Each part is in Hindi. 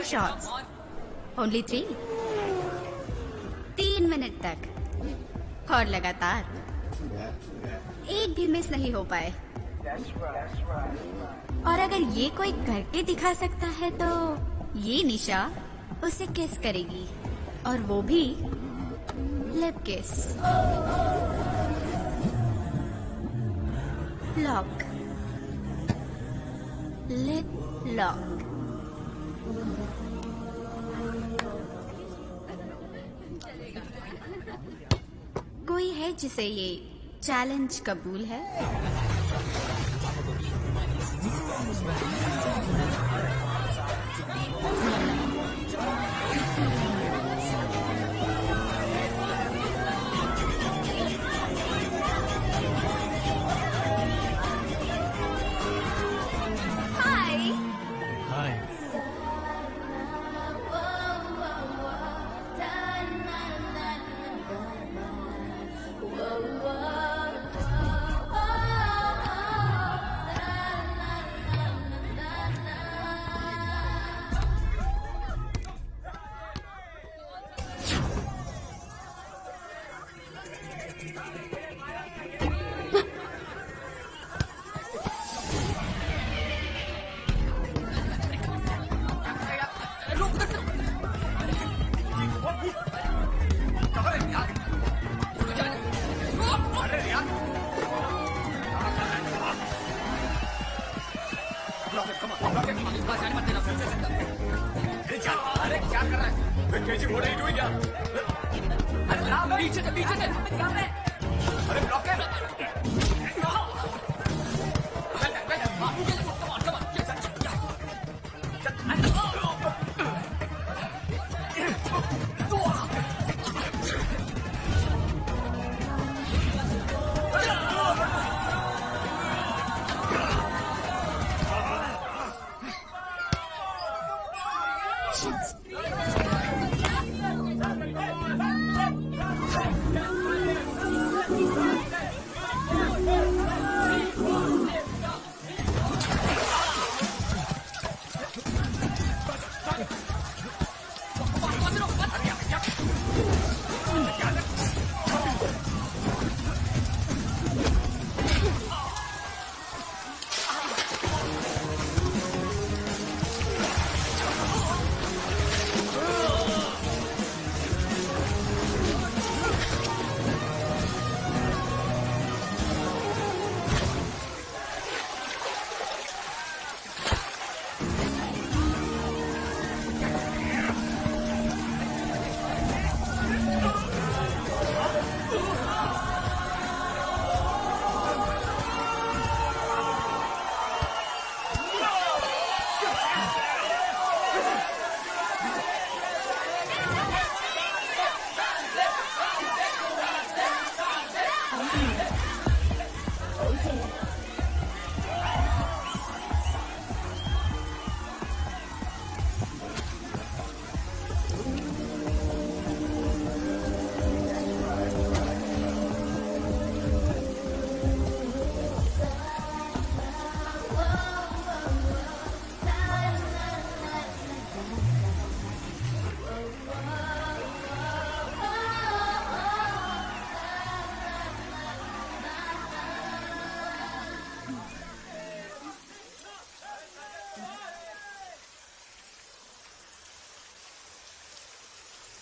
Shots, only 3। 3 मिनट तक और लगातार, एक भी मिस नहीं हो पाए। और अगर ये कोई करके दिखा सकता है तो ये निशा उसे किस करेगी, और वो भी लिप किस। Lock, lip lock. कोई है जिसे ये चैलेंज कबूल है?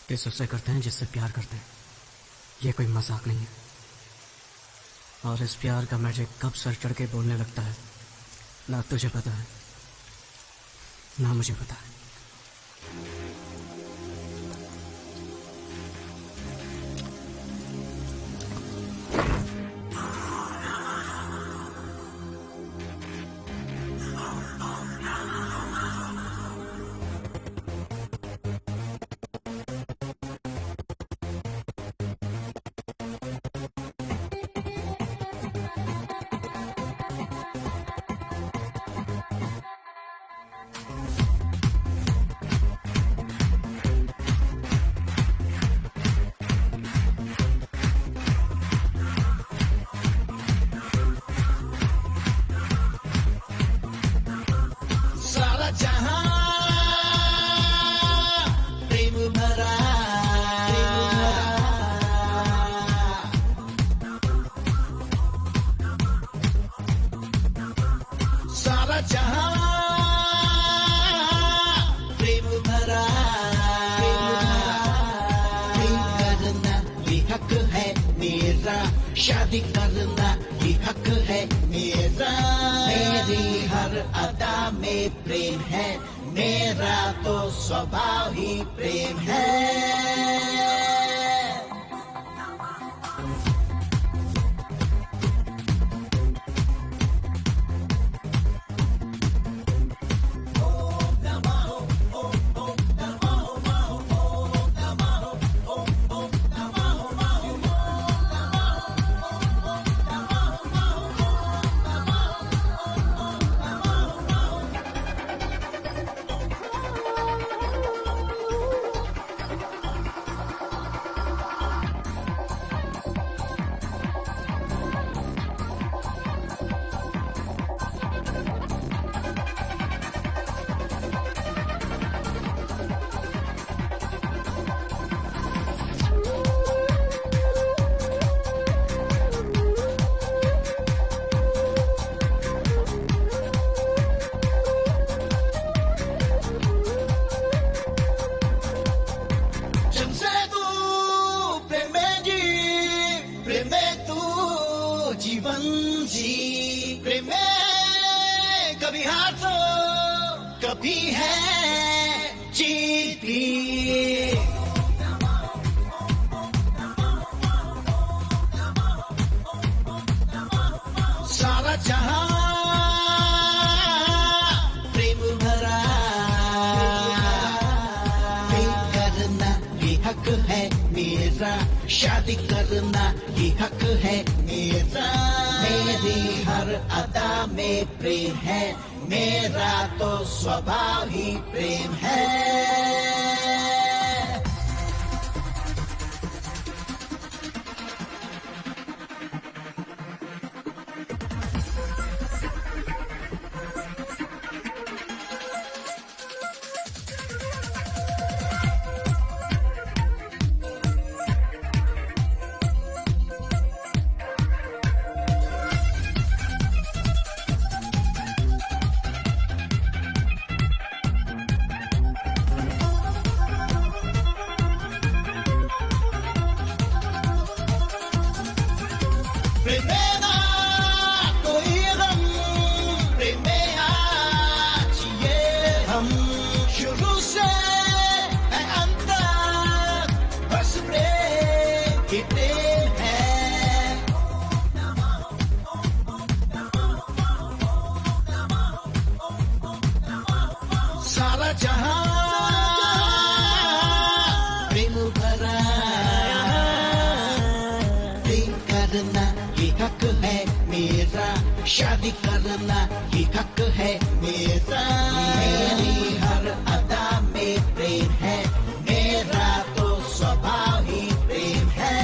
किस उससे करते हैं जिससे प्यार करते हैं। ये कोई मजाक नहीं है। और इस प्यार का मैजिक कब सर चढ़ के बोलने लगता है, ना तुझे पता है ना मुझे पता है। सारा जहां प्रेम भरा, प्रेम करना ये हक है मेरा, शादी करना ये हक है मेरा। मेरी हर अदा में प्रेम है, मेरा तो स्वभाव ही प्रेम है। जीवन जी प्रेम में कभी हार तो कभी है जीत भी। सारा जहां प्रेम भरा, प्रेम करना ये हक है मेरा, शादी करना ये हक है मेरा। मेरी हर अदा में प्रेम है, मेरा तो स्वभाव ही प्रेम है। प्रेम में ना कोई गम, प्रेम में आज ये हम, शुरू से है अंत तक बस प्रेम ही प्रेम है। सारा जहां प्रेम भरा, प्रेम करना ये हक है मेरा, शादी करना ये हक है मेरा। मेरी हर अदा में प्रेम है, मेरा तो स्वभाव ही प्रेम है।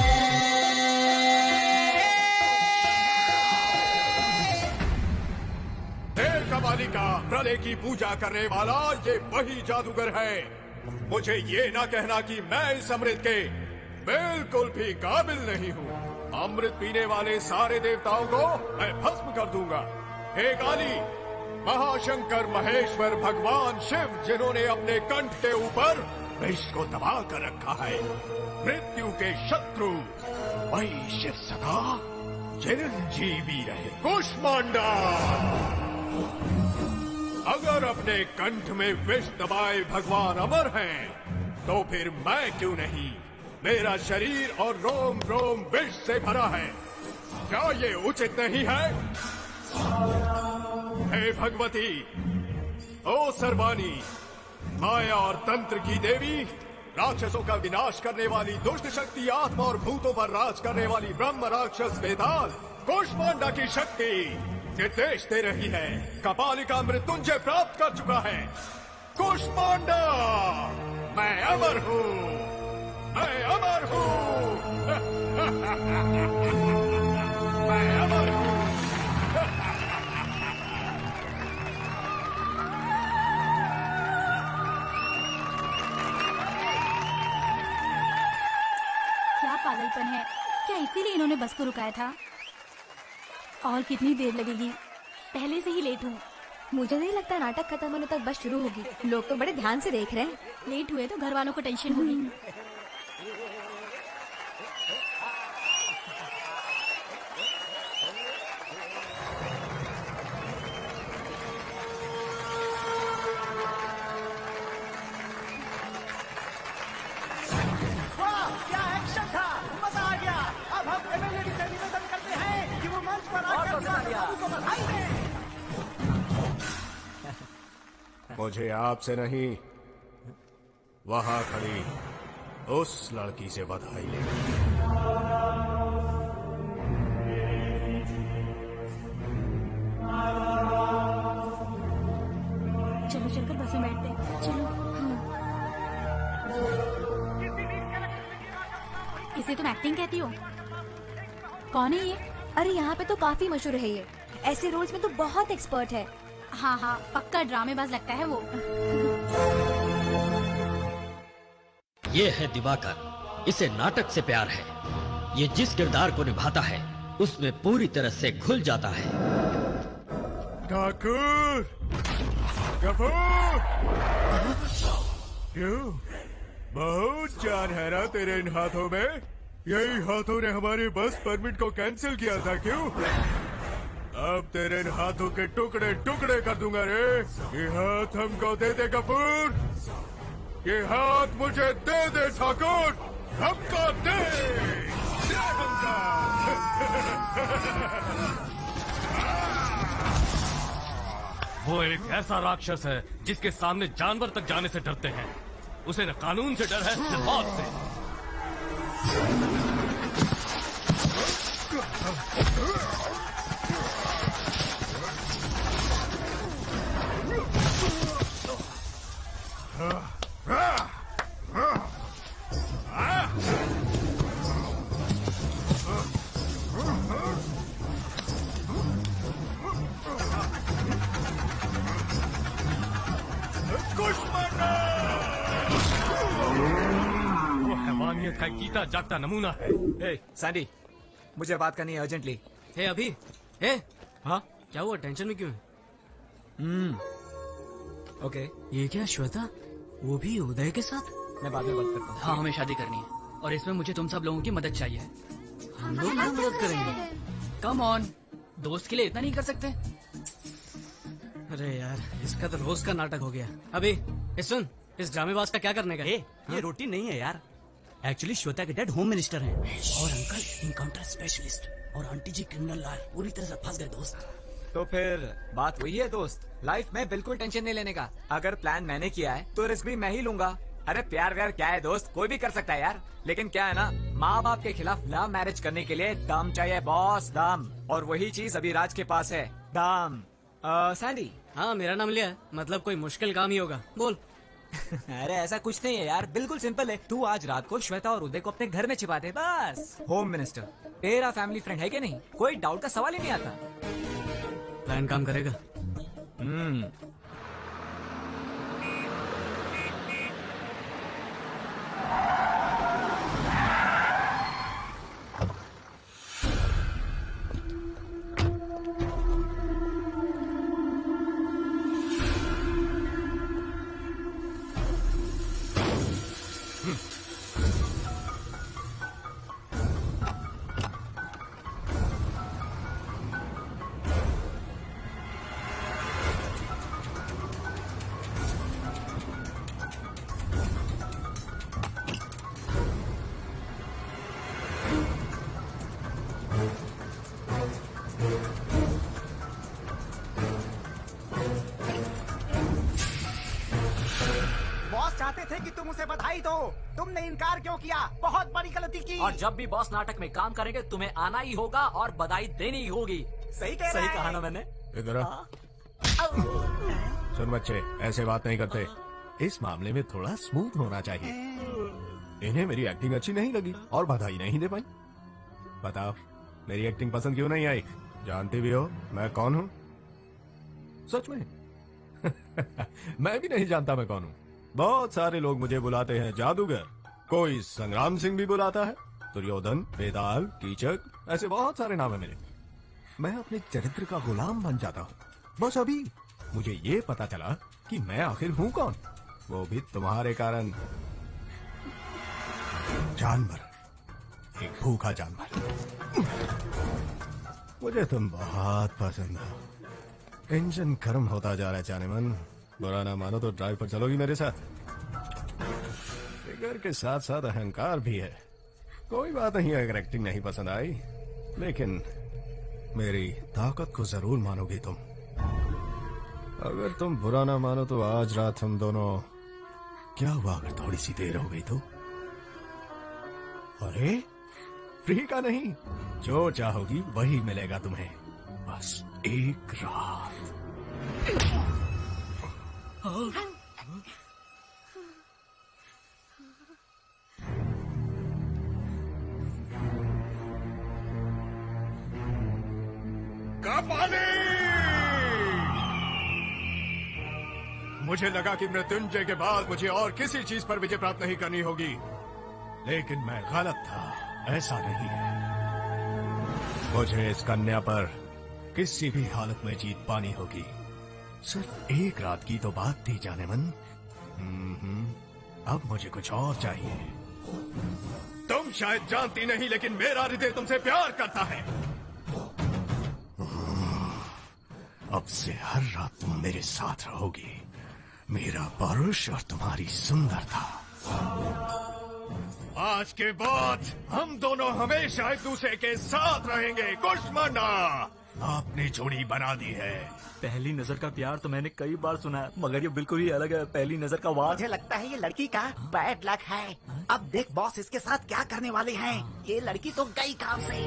हे कबालिका, प्रलय की पूजा करने वाला ये वही जादूगर है। मुझे ये ना कहना कि मैं इस अमृत के बिल्कुल भी काबिल नहीं हूँ। अमृत पीने वाले सारे देवताओं को मैं भस्म कर दूंगा। हे काली, महाशंकर महेश्वर भगवान शिव, जिन्होंने अपने कंठ के ऊपर विष को दबा कर रखा है, मृत्यु के शत्रु, वही शिव सदा चिरंजीवी रहे। कुष्मांडा, अगर अपने कंठ में विष दबाए भगवान अमर हैं, तो फिर मैं क्यों नहीं? मेरा शरीर और रोम रोम विष से भरा है। क्या ये उचित नहीं है? हे भगवती, ओ सर्वाणी, माया और तंत्र की देवी, राक्षसों का विनाश करने वाली दुष्ट शक्ति, आत्मा और भूतों पर राज करने वाली ब्रह्म राक्षस वेताल, कुष्मांडा की शक्ति निर्देश दे रही है। कपालिका मृत्युंजय प्राप्त कर चुका है। कुष्मांडा, मैं अमर हूँ, मैं अमर हूँ। मैं अमर हूँ। क्या पागलपन है? क्या इसीलिए इन्होंने बस को रुकाया था? और कितनी देर लगेगी? पहले से ही लेट हूँ। मुझे नहीं लगता नाटक खत्म होने तक बस शुरू होगी। लोग तो बड़े ध्यान से देख रहे हैं। लेट हुए तो घर वालों को टेंशन होगी। क्या एक्शन था, मजा आ गया। अब हम एमएलए से निवेदन करते हैं कि वो मंच पर आकर दीवान बाबू को बधाई दें। मुझे आपसे नहीं, वहां खड़ी उस लड़की से बधाई लेनी। चलो चलकर बस में बैठते हैं। चलो। इसे तुम एक्टिंग कहती हो? कौन है ये? अरे यहाँ पे तो काफी मशहूर है ये। ऐसे रोल्स में तो बहुत एक्सपर्ट है। हाँ हाँ, पक्का ड्रामेबाज लगता है वो। ये है दिवाकर, इसे नाटक से प्यार है। ये जिस किरदार को निभाता है उसमें पूरी तरह से घुल जाता है। ठाकुर, गफूर, क्यों? बहुत जान है ना तेरे इन हाथों में? यही हाथों ने हमारे बस परमिट को कैंसिल किया था, क्यों? अब तेरे इन हाथों के टुकड़े टुकड़े कर दूंगा रे। ये हाथ हमको दे दे गफूर, ये हाथ मुझे दे दे ठाकुर, हमको दे हमको। वो एक ऐसा राक्षस है जिसके सामने जानवर तक जाने से डरते हैं। उसे न कानून से डर है न मौत से। का जीता जागता नमूना है। हे सैंडी, मुझे बात करनी है अर्जेंटली। हे अभी, हे हाँ क्या हुआ, टेंशन में क्यों है? ओके। ये क्या श्वेता, वो भी उदय के साथ? मैं बाद में बात करता हूँ। हाँ, हमें शादी करनी है और इसमें मुझे तुम सब लोगों की मदद चाहिए। हम लोग मदद करेंगे। कम ऑन, दोस्त के लिए इतना नहीं कर सकते? अरे यार, इसका तो रोज का नाटक हो गया। अभी सुन, इस ड्रामेबाज का क्या करने का? ये रूटीन नहीं है यार। एक्चुअली श्वेता के डैड होम मिनिस्टर हैं और अंकल इनकाउंटर स्पेशलिस्ट और आंटी जी क्रिमिनल लॉयर। पूरी तरह से फंस गए दोस्त। तो फिर बात वही है दोस्त, लाइफ में बिल्कुल टेंशन नहीं लेने का। अगर प्लान मैंने किया है तो रिस्क भी मैं ही लूंगा। अरे प्यार व्यार क्या है दोस्त, कोई भी कर सकता है यार। लेकिन क्या है ना, माँ बाप के खिलाफ लव मैरिज करने के लिए दम चाहिए बॉस, दम। और वही चीज अभी राज के पास है, दम। सैंडी। हाँ, मेरा नाम लिया, मतलब कोई मुश्किल काम ही होगा, बोल। अरे ऐसा कुछ नहीं है यार, बिल्कुल सिंपल है। तू आज रात को श्वेता और उदय को अपने घर में छिपा दे बस। होम मिनिस्टर तेरा फैमिली फ्रेंड है कि नहीं, कोई डाउट का सवाल ही नहीं आता। प्लान काम करेगा। चाहते थे कि तुम उसे बधाई दो, तुमने इनकार क्यों किया? बहुत बड़ी गलती की। और जब भी बॉस नाटक में काम करेंगे तुम्हें आना ही होगा और बधाई देनी ही होगी। सही कहा ना मैंने। इधर आ। सुन बच्चे, ऐसे बात नहीं करते। इस मामले में थोड़ा स्मूथ होना चाहिए। इन्हें मेरी एक्टिंग अच्छी नहीं लगी और बधाई नहीं दे पाई। बताओ, मेरी एक्टिंग पसंद क्यों नहीं आई? जानती भी हो मैं कौन हूँ? सच में मैं भी नहीं जानता मैं कौन हूँ। बहुत सारे लोग मुझे बुलाते हैं जादूगर, कोई संग्राम सिंह भी बुलाता है, दुर्योधन, बेताल, कीचक, ऐसे बहुत सारे नाम है मेरे। मैं अपने चरित्र का गुलाम बन जाता हूँ। बस अभी मुझे ये पता चला कि मैं आखिर हूँ कौन, वो भी तुम्हारे कारण। जानवर, एक भूखा जानवर। मुझे तुम बहुत पसंद हो। इंजन गर्म होता जा रहा है जाने मन। बुरा ना मानो तो ड्राइव पर चलोगी मेरे साथ? फिगर के साथ साथ अहंकार भी है। कोई बात नहीं अगर एक्टिंग नहीं पसंद आई, लेकिन मेरी ताकत को जरूर मानोगी तुम। अगर तुम बुरा ना मानो तो आज रात हम दोनों, क्या हुआ अगर थोड़ी सी देर हो गई तो? अरे फ्री का नहीं, जो चाहोगी वही मिलेगा तुम्हें, बस एक रात। मुझे लगा कि मृत्युंजय के बाद मुझे और किसी चीज पर विजय प्राप्त नहीं करनी होगी, लेकिन मैं गलत था। ऐसा नहीं है। मुझे इस कन्या पर किसी भी हालत में जीत पानी होगी। सिर्फ एक रात की तो बात थी जाने मन। अब मुझे कुछ और चाहिए। तुम शायद जानती नहीं, लेकिन मेरा हृदय तुमसे प्यार करता है। अब से हर रात तुम मेरे साथ रहोगी। मेरा परुष और तुम्हारी सुंदरता। आज के बाद हम दोनों हमेशा एक दूसरे के साथ रहेंगे। कुष्मांडा, आपने जोड़ी बना दी है। पहली नजर का प्यार तो मैंने कई बार सुना है, मगर ये बिल्कुल ही अलग है। पहली नजर का वार। मुझे लगता है ये लड़की का बैड लक है। अब देख बॉस इसके साथ क्या करने वाले हैं। ये लड़की तो गई काम से।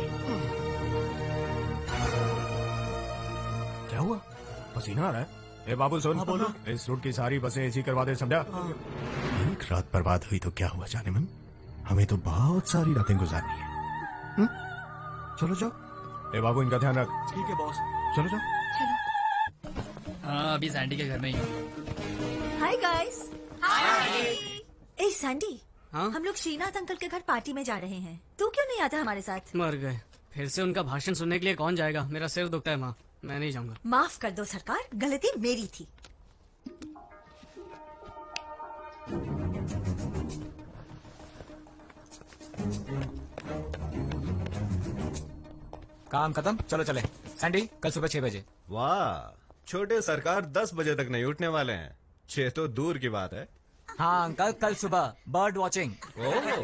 क्या हुआ? पसीना आ रहा है? ए बाबू सुन, बोलो। इस रूट की सारी बसें ऐसी करवा दे, समझा? एक रात बर्बाद हुई तो क्या हुआ जाने मन, हमें तो बहुत सारी रातें गुजारनी है। चलो जाओ। ए बाबू इनका ध्यान रख। ठीक है बॉस। चलो जाओ। हाँ अभी सैंडी के घर में ही हूँ। Hi guys. हाय। ए सैंडी, हाँ? हम लोग श्रीनाथ अंकल के घर पार्टी में जा रहे हैं। तू क्यों नहीं आता हमारे साथ? मर गए। फिर से उनका भाषण सुनने के लिए कौन जाएगा? मेरा सिर दुखता है माँ, मैं नहीं जाऊंगा। माफ कर दो सरकार, गलती मेरी थी। काम खत्म, चलो चले। सैंडी कल सुबह 6 बजे। वाह, छोटे सरकार 10 बजे तक नहीं उठने वाले हैं। 6 तो दूर की बात है। हाँ अंकल, कल सुबह बर्ड वॉचिंग।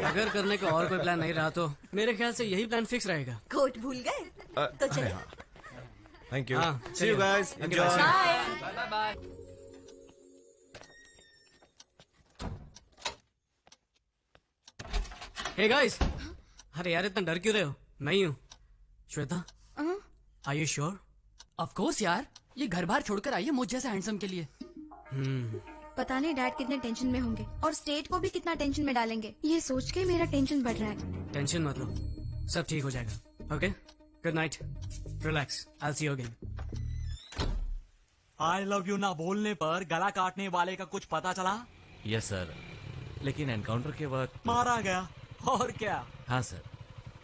अगर करने को और कोई प्लान नहीं रहा तो मेरे ख्याल से यही प्लान फिक्स रहेगा। कोट भूल गए? तो चले। Thank you. हाँ, see you guys, enjoy. Bye bye. Hey guys, अरे यार इतना डर क्यों रहे हो? मैं ही हूँ, Shweta. Are you sure? Of course यार, ये घर बार छोड़कर आई है मुझ जैसे हैंडसम के लिए। पता नहीं डैड कितने टेंशन में होंगे और स्टेट को भी कितना टेंशन में डालेंगे। ये सोच के मेरा टेंशन बढ़ रहा है। टेंशन मत लो, सब ठीक हो जाएगा। Okay, good night, relax, I will see you again. I love you ना बोलने पर गला काटने वाले का कुछ पता चला? यस सर, लेकिन एनकाउंटर के वक्त मारा गया। और क्या? हाँ सर,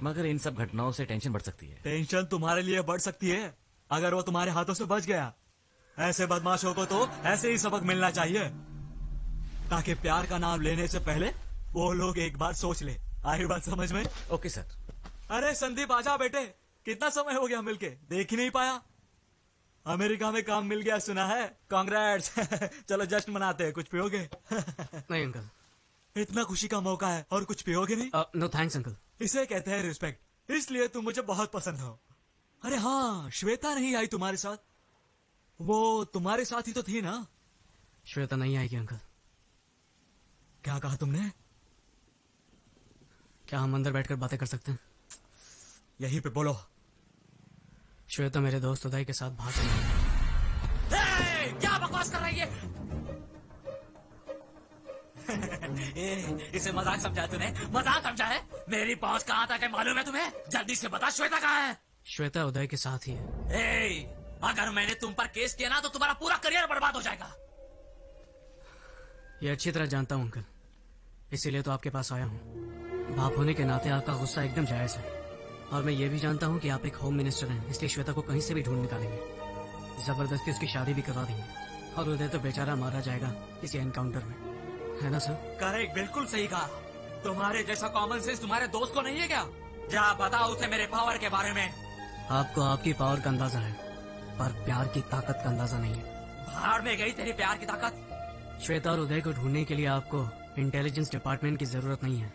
मगर इन सब घटनाओं से टेंशन बढ़ सकती है। टेंशन तुम्हारे लिए बढ़ सकती है अगर वो तुम्हारे हाथों से बच गया। ऐसे बदमाशों को तो ऐसे ही सबक मिलना चाहिए, ताकि प्यार का नाम लेने से पहले वो लोग एक बार सोच ले। आई बात समझ में? Okay sir. अरे संदीप आजा बेटे, कितना समय हो गया मिलके, देख ही नहीं पाया। अमेरिका में काम मिल गया सुना है, कांग्रेट्स। चलो जश्न मनाते हैं, कुछ पियोगे? नहीं अंकल, इतना खुशी का मौका है और कुछ पियोगे नहीं? No thanks uncle. इसे कहते हैं रिस्पेक्ट, इसलिए तुम मुझे बहुत पसंद हो। अरे हाँ, श्वेता नहीं आई तुम्हारे साथ? वो तुम्हारे साथ ही तो थी ना? श्वेता नहीं आएगी अंकल। क्या कहा तुमने? क्या हम अंदर बैठकर बातें कर सकते हैं? यहीं पे बोलो। श्वेता मेरे दोस्त उदय के साथ भाग गई। क्या बकवास कर रही है? इसे मजाक समझा तूने? मजाक समझा है? मेरी पहुंच कहाँ तक है मालूम है तुम्हें? जल्दी से बता, श्वेता कहाँ है? श्वेता उदय के साथ ही है। अगर मैंने तुम पर केस किया ना तो तुम्हारा पूरा करियर बर्बाद हो जाएगा। ये अच्छी तरह जानता हूँ अंकल, इसीलिए तो आपके पास आया हूँ। बाप होने के नाते आपका गुस्सा एकदम जायज है, और मैं ये भी जानता हूँ कि आप एक होम मिनिस्टर हैं, इसलिए श्वेता को कहीं से भी ढूंढ निकालेंगे। जबरदस्ती उसकी शादी भी करवा देंगे और उदय तो बेचारा मारा जाएगा किसी एनकाउंटर में, है ना सर? करेक्ट, बिल्कुल सही कहा। तुम्हारे जैसा कॉमन सेंस तुम्हारे दोस्त को नहीं है क्या? जा बताओ उसे मेरे पावर के बारे में। आपको आपकी पावर का अंदाजा है, पर प्यार की ताकत का अंदाजा नहीं है। बाहर में गई तेरी प्यार की ताकत। श्वेता और उदय को ढूंढने के लिए आपको इंटेलिजेंस डिपार्टमेंट की जरूरत नहीं है।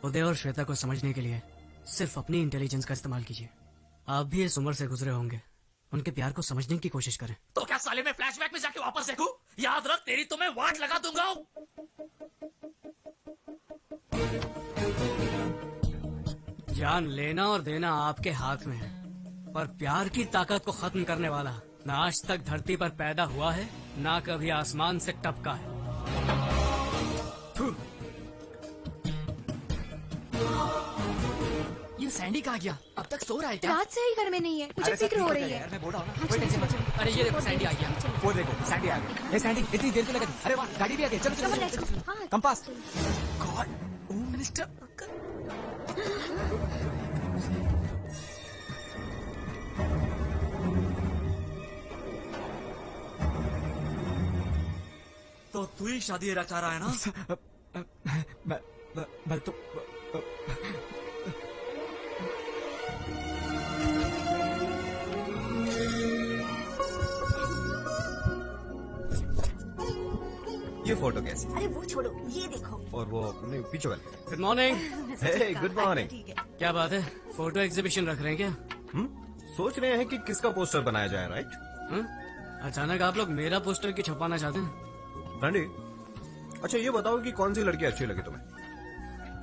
उदय और श्वेता को समझने के लिए सिर्फ अपनी इंटेलिजेंस का इस्तेमाल कीजिए। आप भी इस उम्र से गुजरे होंगे, उनके प्यार को समझने की कोशिश करें। तो क्या साले में फ्लैशबैक में जाके वापस देखूं? याद रख, तेरी तो मैं वाट लगा दूंगा। जान लेना और देना आपके हाथ में है, पर प्यार की ताकत को खत्म करने वाला ना आज तक धरती पर पैदा हुआ है, ना कभी आसमान से टपका है। ये सैंडी कहाँ गया? अब तक सो रहा है क्या? रात से ही घर में नहीं है, मुझे फिक्र हो रही है। मैं बोल रहा हूँ ना, कोई टेंशन मत लो। अरे ये देखो सैंडी आ गया। वो देखो सैंडी आ गई। सैंडी इतनी देर क्यों लगा? अरे वाह, गाड़ी भी आ गई। चलो चलो चलो, come fast. God, home minister. तो तू ही शादी रचा रहा है ना? मैं तो ये फोटो कैसी? अरे वो छोड़ो, ये देखो। और वो नहीं, पीछे वाले। Good morning. Hey, good morning. क्या बात है, फोटो एग्जीबिशन रख रहे हैं क्या? सोच रहे हैं कि किसका पोस्टर बनाया जाए, राइट? अचानक आप लोग मेरा पोस्टर क्यों छपवाना चाहते हैं? रंडी, अच्छा ये बताओ कि कौन सी लड़की अच्छी लगी तुम्हें?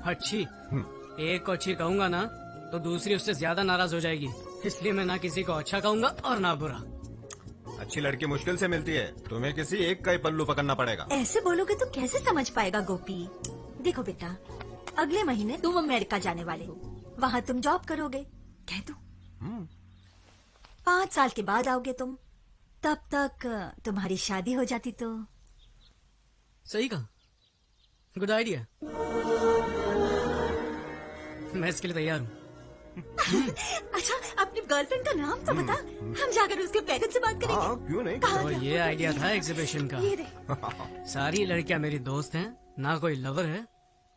अच्छी? एक को अच्छी कहूंगा ना तो दूसरी उससे ज्यादा नाराज हो जाएगी, इसलिए मैं ना किसी को अच्छा कहूंगा और ना बुरा। अच्छी लड़की मुश्किल से मिलती है, तुम्हें किसी एक का ही पल्लू पकड़ना पड़ेगा। ऐसे बोलोगे तो कैसे समझ पाएगा गोपी? देखो बेटा, अगले महीने तुम अमेरिका जाने वाले हो, वहाँ तुम जॉब करोगे, कह दो। 5 साल के बाद आओगे तुम, तब तक तुम्हारी शादी हो जाती तो। सही कहा, गुड आइडिया। मैं इसके लिए तैयार हूँ। अच्छा, अपनी गर्लफ्रेंड का नाम तो बता, हम जाकर उसके पेरेंट्स से बात करेंगे। क्यों नहीं? तो ये आइडिया था एग्जीबिशन का। ये देख। सारी लड़कियां मेरी दोस्त हैं, ना कोई लवर है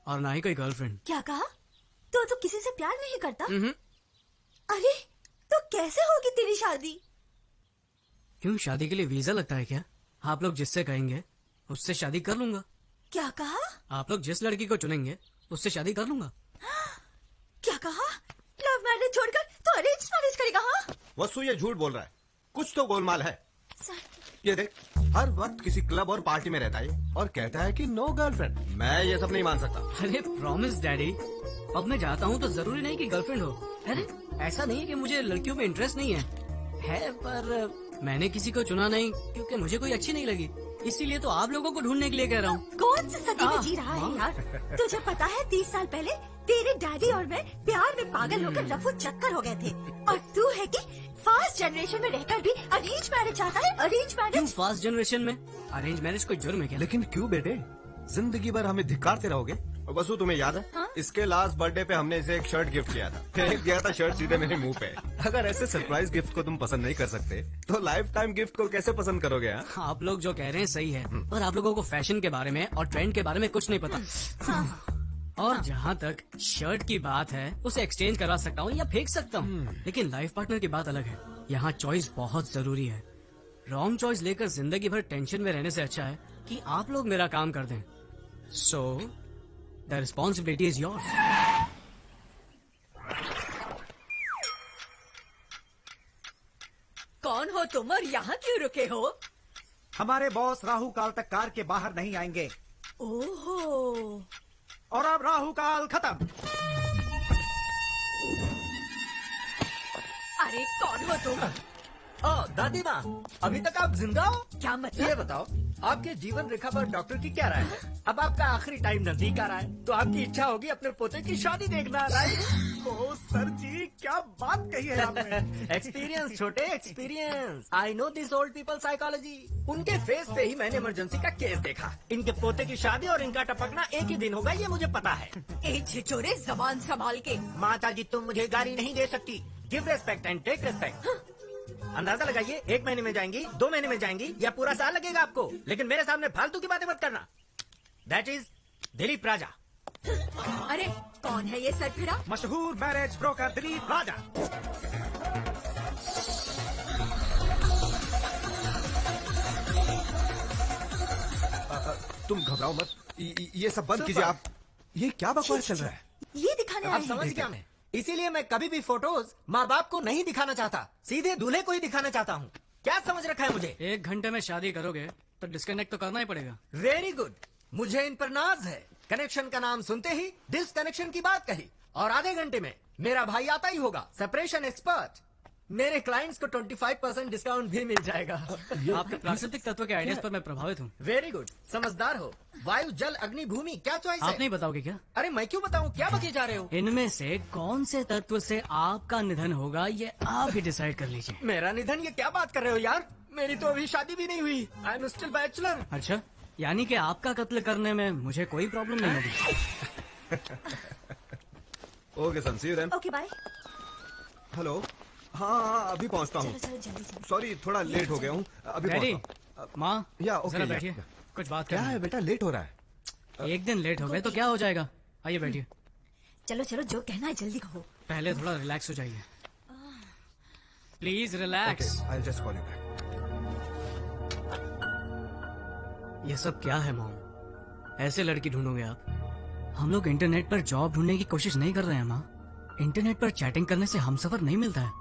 और ना ही कोई गर्लफ्रेंड। क्या कहा? तो किसी से प्यार नहीं करता? अरे तो कैसे होगी तेरी शादी? क्यों, शादी के लिए वीजा लगता है क्या? आप लोग जिससे कहेंगे उससे शादी कर लूंगा। क्या कहा? आप लोग जिस लड़की को चुनेंगे उससे शादी कर लूंगा। क्या कहा? लव मैरिज छोड़कर तो अरेंज मैरिज करेगा? हाँ, वसु ये झूठ बोल रहा है, कुछ तो गोलमाल है। ये देख, हर वक्त किसी क्लब और पार्टी में रहता है और कहता है कि नो गर्लफ्रेंड। मैं ये सब नहीं मान सकता। अरे प्रॉमिस डैडी, अब मैं जाता हूँ तो जरूरी नहीं कि गर्लफ्रेंड हो। अरे ऐसा नहीं है कि मुझे लड़कियों में इंटरेस्ट नहीं है, पर मैंने किसी को चुना नहीं क्योंकि मुझे कोई अच्छी नहीं लगी, इसीलिए तो आप लोगों को ढूंढने के लिए कह रहा हूँ। कौन सी सदी में जी रहा है यार? तुझे पता है 30 साल पहले तेरे डैडी और मैं प्यार में पागल होकर रफू चक्कर हो गए थे, और तू है कि फास्ट जनरेशन में रहकर भी अरेंज मैरिज चाहता है? Arrange marriage? क्यों फास्ट जनरेशन में अरेंज मैरिज कोई जुर्म है क्या? लेकिन क्यों बेटे, जिंदगी भर हमें धिक्कारते रहोगे? वसु तुम्हें याद है? हाँ? इसके लास्ट बर्थडे पे हमने इसे एक शर्ट गिफ्ट किया था, फेंक दिया था शर्ट सीधे मेरे मुंह पे। अगर ऐसे सरप्राइज गिफ्ट को तुम पसंद नहीं कर सकते तो लाइफ टाइम गिफ्ट को कैसे पसंद करोगे? आप लोग जो कह रहे हैं सही है, पर आप लोगों को फैशन के बारे में और ट्रेंड के बारे में कुछ नहीं पता। और जहाँ तक शर्ट की बात है, उसे एक्सचेंज करवा सकता हूँ या फेंक सकता हूँ, लेकिन लाइफ पार्टनर की बात अलग है। यहाँ चॉइस बहुत जरूरी है। रॉन्ग चॉइस लेकर जिंदगी भर टेंशन में रहने से अच्छा है कि आप लोग मेरा काम कर दें। So the responsibility is yours. कौन हो तुम और यहाँ क्यों रुके हो? हमारे बॉस राहु काल तक कार के बाहर नहीं आएंगे। ओहो, और अब राहु काल खत्म। अरे कौन हो तुम? दादी माँ, अभी तक आप जिंदा हो? क्या मतलब? ये बताओ, आपके जीवन रेखा पर डॉक्टर की क्या राय है? अब आपका आखिरी टाइम नजदीक आ रहा है, तो आपकी इच्छा होगी अपने पोते की शादी देखना, राइट? ओ सर जी, क्या बात कही है आपने। एक्सपीरियंस छोटे, experience. I know this old people psychology. उनके फेस पे ही मैंने इमरजेंसी का केस देखा। इनके पोते की शादी और इनका टपकना एक ही दिन होगा, ये मुझे पता है। ए छिचोरे, जबान संभाल के। माता जी, तुम मुझे गाली नहीं दे सकती। Give respect and take respect. अंदाजा लगाइए, 1 महीने में जाएंगी, 2 महीने में जाएंगी या पूरा साल लगेगा आपको। लेकिन मेरे सामने फालतू की बातें मत करना। दैट इज दिलीप राजा। अरे कौन है ये सरफिरा? मशहूर मैरिज ब्रोकर दिलीप राजा। तुम घबराओ मत, ये सब बंद कीजिए आप। ये क्या बकवास चल रहा है? ये दिखाने अब समझ गया मैं। इसीलिए मैं कभी भी फोटोज माँ बाप को नहीं दिखाना चाहता, सीधे दूल्हे को ही दिखाना चाहता हूँ। क्या समझ रखा है मुझे? 1 घंटे में शादी करोगे तो डिस्कनेक्ट तो करना ही पड़ेगा। वेरी गुड, मुझे इन पर नाज है। कनेक्शन का नाम सुनते ही डिस्कनेक्शन की बात कही, और आधे घंटे में मेरा भाई आता ही होगा, सेपरेशन एक्सपर्ट। मेरे क्लाइंट्स को 25% डिस्काउंट भी मिल जाएगा। आपके प्राकृतिक तत्व के आइडियाज पर मैं प्रभावित हूँ। वेरी गुड, समझदार हो। वायु, जल, अग्नि, भूमि, क्या चॉइस है? आप नहीं बताओगे क्या? अरे मैं क्यों बताऊँ, क्या बके जा रहे हो? इनमें से कौन से तत्व से आपका निधन होगा ये आप ही डिसाइड कर लीजिए। मेरा निधन? ये क्या बात कर रहे हो यार, मेरी तो अभी शादी भी नहीं हुई। I am still bachelor. अच्छा, यानी कि आपका कत्ल करने में मुझे कोई प्रॉब्लम नहीं होगी। Okay son, see you then. Okay bye. Hello, हाँ अभी पहुँचता हूँ। सॉरी थोड़ा लेट हो गया हूँ, अभी पहुँचता हूँ। माँ, या ओके, जरा बैठिए, कुछ बात क्या है बेटा, लेट हो रहा है। 1 दिन लेट हो गए तो क्या हो जाएगा, आइए बैठिए। चलो चलो, जो कहना है जल्दी कहो। पहले थोड़ा रिलैक्स हो जाइए, please relax. I'll just call you back. ये सब क्या है मॉम? ऐसे लड़की ढूंढोगे आप? हम लोग इंटरनेट पर जॉब ढूंढने की कोशिश नहीं कर रहे हैं माँ। इंटरनेट पर चैटिंग करने से हमसफर नहीं मिलता है।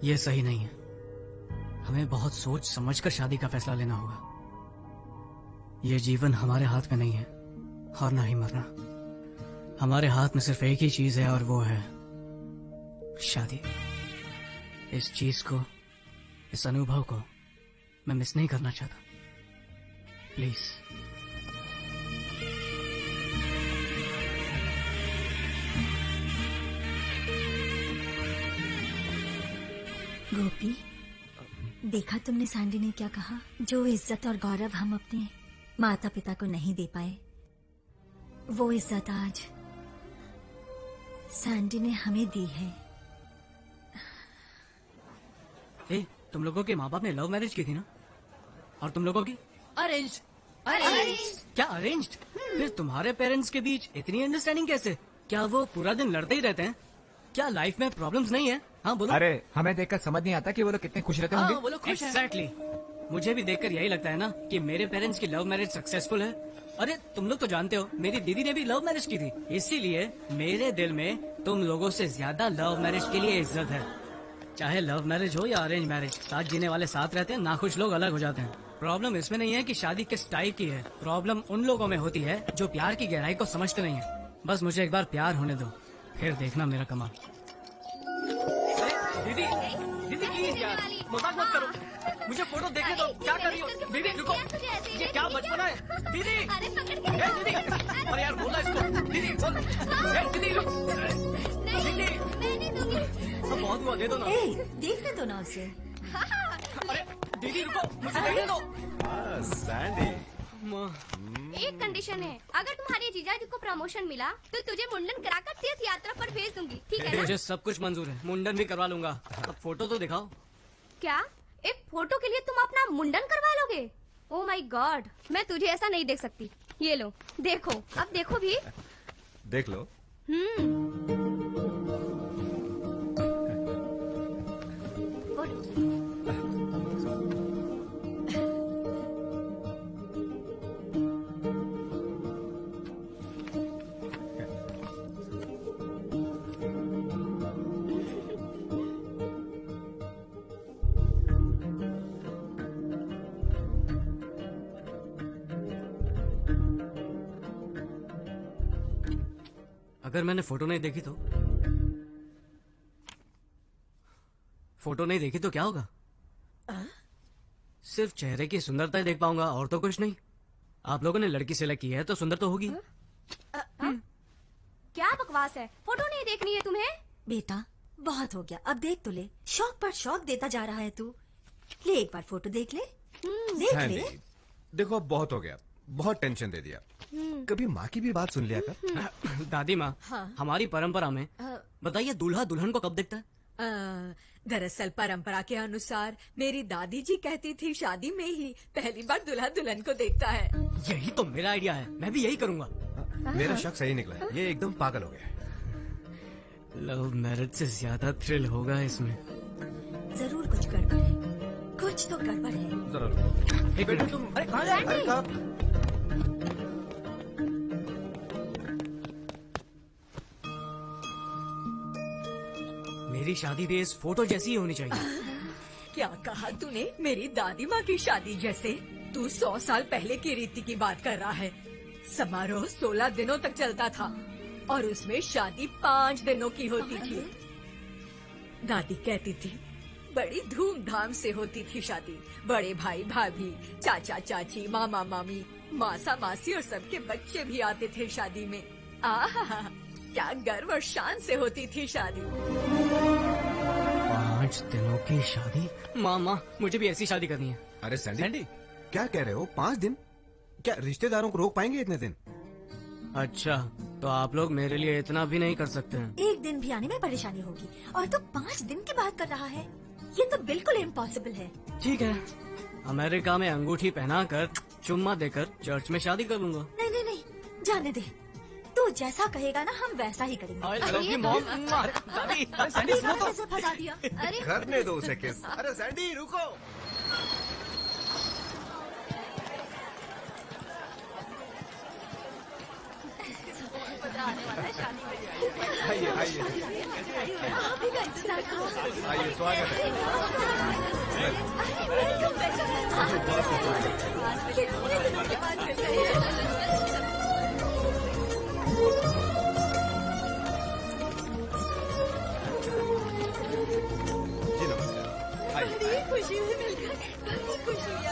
ये सही नहीं है। हमें बहुत सोच समझकर शादी का फैसला लेना होगा। ये जीवन हमारे हाथ में नहीं है और ना ही मरना। हमारे हाथ में सिर्फ एक ही चीज है और वो है शादी। इस चीज को, इस अनुभव को मैं मिस नहीं करना चाहता। प्लीज। गोपी, देखा तुमने सैंडी ने क्या कहा? जो इज्जत और गौरव हम अपने माता पिता को नहीं दे पाए, वो इज्जत आज सैंडी ने हमें दी है। तुम लोगों के माँ बाप ने लव मैरिज की थी ना? और तुम लोगों की अरेंज। क्या अरेंज्ड? फिर तुम्हारे पेरेंट्स के बीच इतनी अंडरस्टैंडिंग कैसे? क्या वो पूरा दिन लड़ते ही रहते हैं? क्या लाइफ में प्रॉब्लम्स नहीं है? हाँ बोलो। अरे हमें देखकर समझ नहीं आता कि वो लोग कितने खुश रहते होंगे। वो लोग खुश हैं। Exactly. मुझे भी देखकर यही लगता है ना कि मेरे पेरेंट्स की लव मैरिज सक्सेसफुल है। अरे तुम लोग तो जानते हो मेरी दीदी ने भी लव मैरिज की थी, इसीलिए मेरे दिल में तुम लोगों से ज्यादा लव मैरिज के लिए इज्जत है। चाहे लव मैरिज हो या अरेंज मैरिज, साथ जीने वाले साथ रहते हैं, नाखुश लोग अलग हो जाते हैं। प्रॉब्लम इसमें नहीं है कि शादी किस टाइप की है, प्रॉब्लम उन लोगों में होती है जो प्यार की गहराई को समझते नहीं है। बस मुझे एक बार प्यार होने दो, फिर देखना मेरा कमाल। दीदी, दीदी प्लीज यार, मजाक मत करो, मुझे फोटो देखने दो। क्या कर रही हो दीदी? रुको, ये क्या बचपना है? दीदी, दीदी, अरे यार बोला इसको। दीदी बोल, दीदी बहुत हुआ, दे दो ना। देखने दो ना उसे। अरे दीदी रुको, मुझे देखने दो। सैंडी, एक कंडीशन है, अगर तुम्हारे जीजाजी को प्रमोशन मिला तो तुझे मुंडन कराकर तीर्थ यात्रा पर भेज दूंगी, ठीक है ना? मुझे सब कुछ मंजूर है, मुंडन भी करवा लूंगा। अब फोटो तो दिखाओ। क्या एक फोटो के लिए तुम अपना मुंडन करवा लोगे? ओह माय गॉड, मैं तुझे ऐसा नहीं देख सकती। ये लो देखो, अब देखो भी। देख लो। अगर मैंने फोटो नहीं देखी तो? फोटो नहीं देखी तो क्या होगा? सिर्फ चेहरे की सुंदरता ही देख पाऊंगा और तो कुछ नहीं। आप लोगों ने लड़की सेलेक्ट की है तो सुंदर तो होगी। क्या बकवास है, फोटो नहीं देखनी है तुम्हें? बेटा बहुत हो गया, अब देख तो ले। शौक पर शौक देता जा रहा है तू। ले एक बार फोटो देख ले। देख ले। देखो अब बहुत हो गया, बहुत टेंशन दे दिया। कभी माँ की भी बात सुन लिया कर। दादी माँ, हाँ। हमारी परंपरा में बताइए दूल्हा दुल्हन को कब देखता है? दरअसल परंपरा के अनुसार मेरी दादी जी कहती थी शादी में ही पहली बार दूल्हा दुल्हन को देखता है। यही तो मेरा आइडिया है, मैं भी यही करूँगा। मेरा शक सही निकला है, ये एकदम पागल हो गया। लव मैरिज से ज्यादा थ्रिल होगा इसमें। जरूर कुछ गड़बड़ है, कुछ तो गड़बड़ है। जरूर। एक मिनट, तुम अरे कहाँ जा रहे हो? अरे मेरी शादी भी इस फोटो जैसी ही होनी चाहिए। क्या कहा तूने? मेरी दादी माँ की शादी जैसे? तू 100 साल पहले की रीति की बात कर रहा है। समारोह 16 दिनों तक चलता था और उसमें शादी 5 दिनों की होती थी। दादी कहती थी बड़ी धूमधाम से होती थी शादी। बड़े भाई भाभी, चाचा चाची, मामा मामी, मासा मासी और सबके बच्चे भी आते थे शादी में। आहा, क्या गर्व और शान से होती थी शादी। 5 दिनों की शादी? मामा, मुझे भी ऐसी शादी करनी है। अरे सैंडी, क्या कह रहे हो? 5 दिन? क्या रिश्तेदारों को रोक पाएंगे इतने दिन? अच्छा, तो आप लोग मेरे लिए इतना भी नहीं कर सकते हैं? एक दिन भी आने में परेशानी होगी और तू 5 दिन की बात कर रहा है? ये तो बिल्कुल इम्पॉसिबल है। ठीक है, अमेरिका में अंगूठी पहनाकर चुम्मा देकर चर्च में शादी कर लूंगा। नहीं नहीं नहीं, जाने दे। तू जैसा कहेगा ना हम वैसा ही करेंगे। कैसे फंसा दिया? अरे करने दो उसे किस। अरे सैंडी रुको। आइए आइए आइए, स्वागत है। जी नमस्कार। खुशी से मिलकर बहुत खुशी हुई।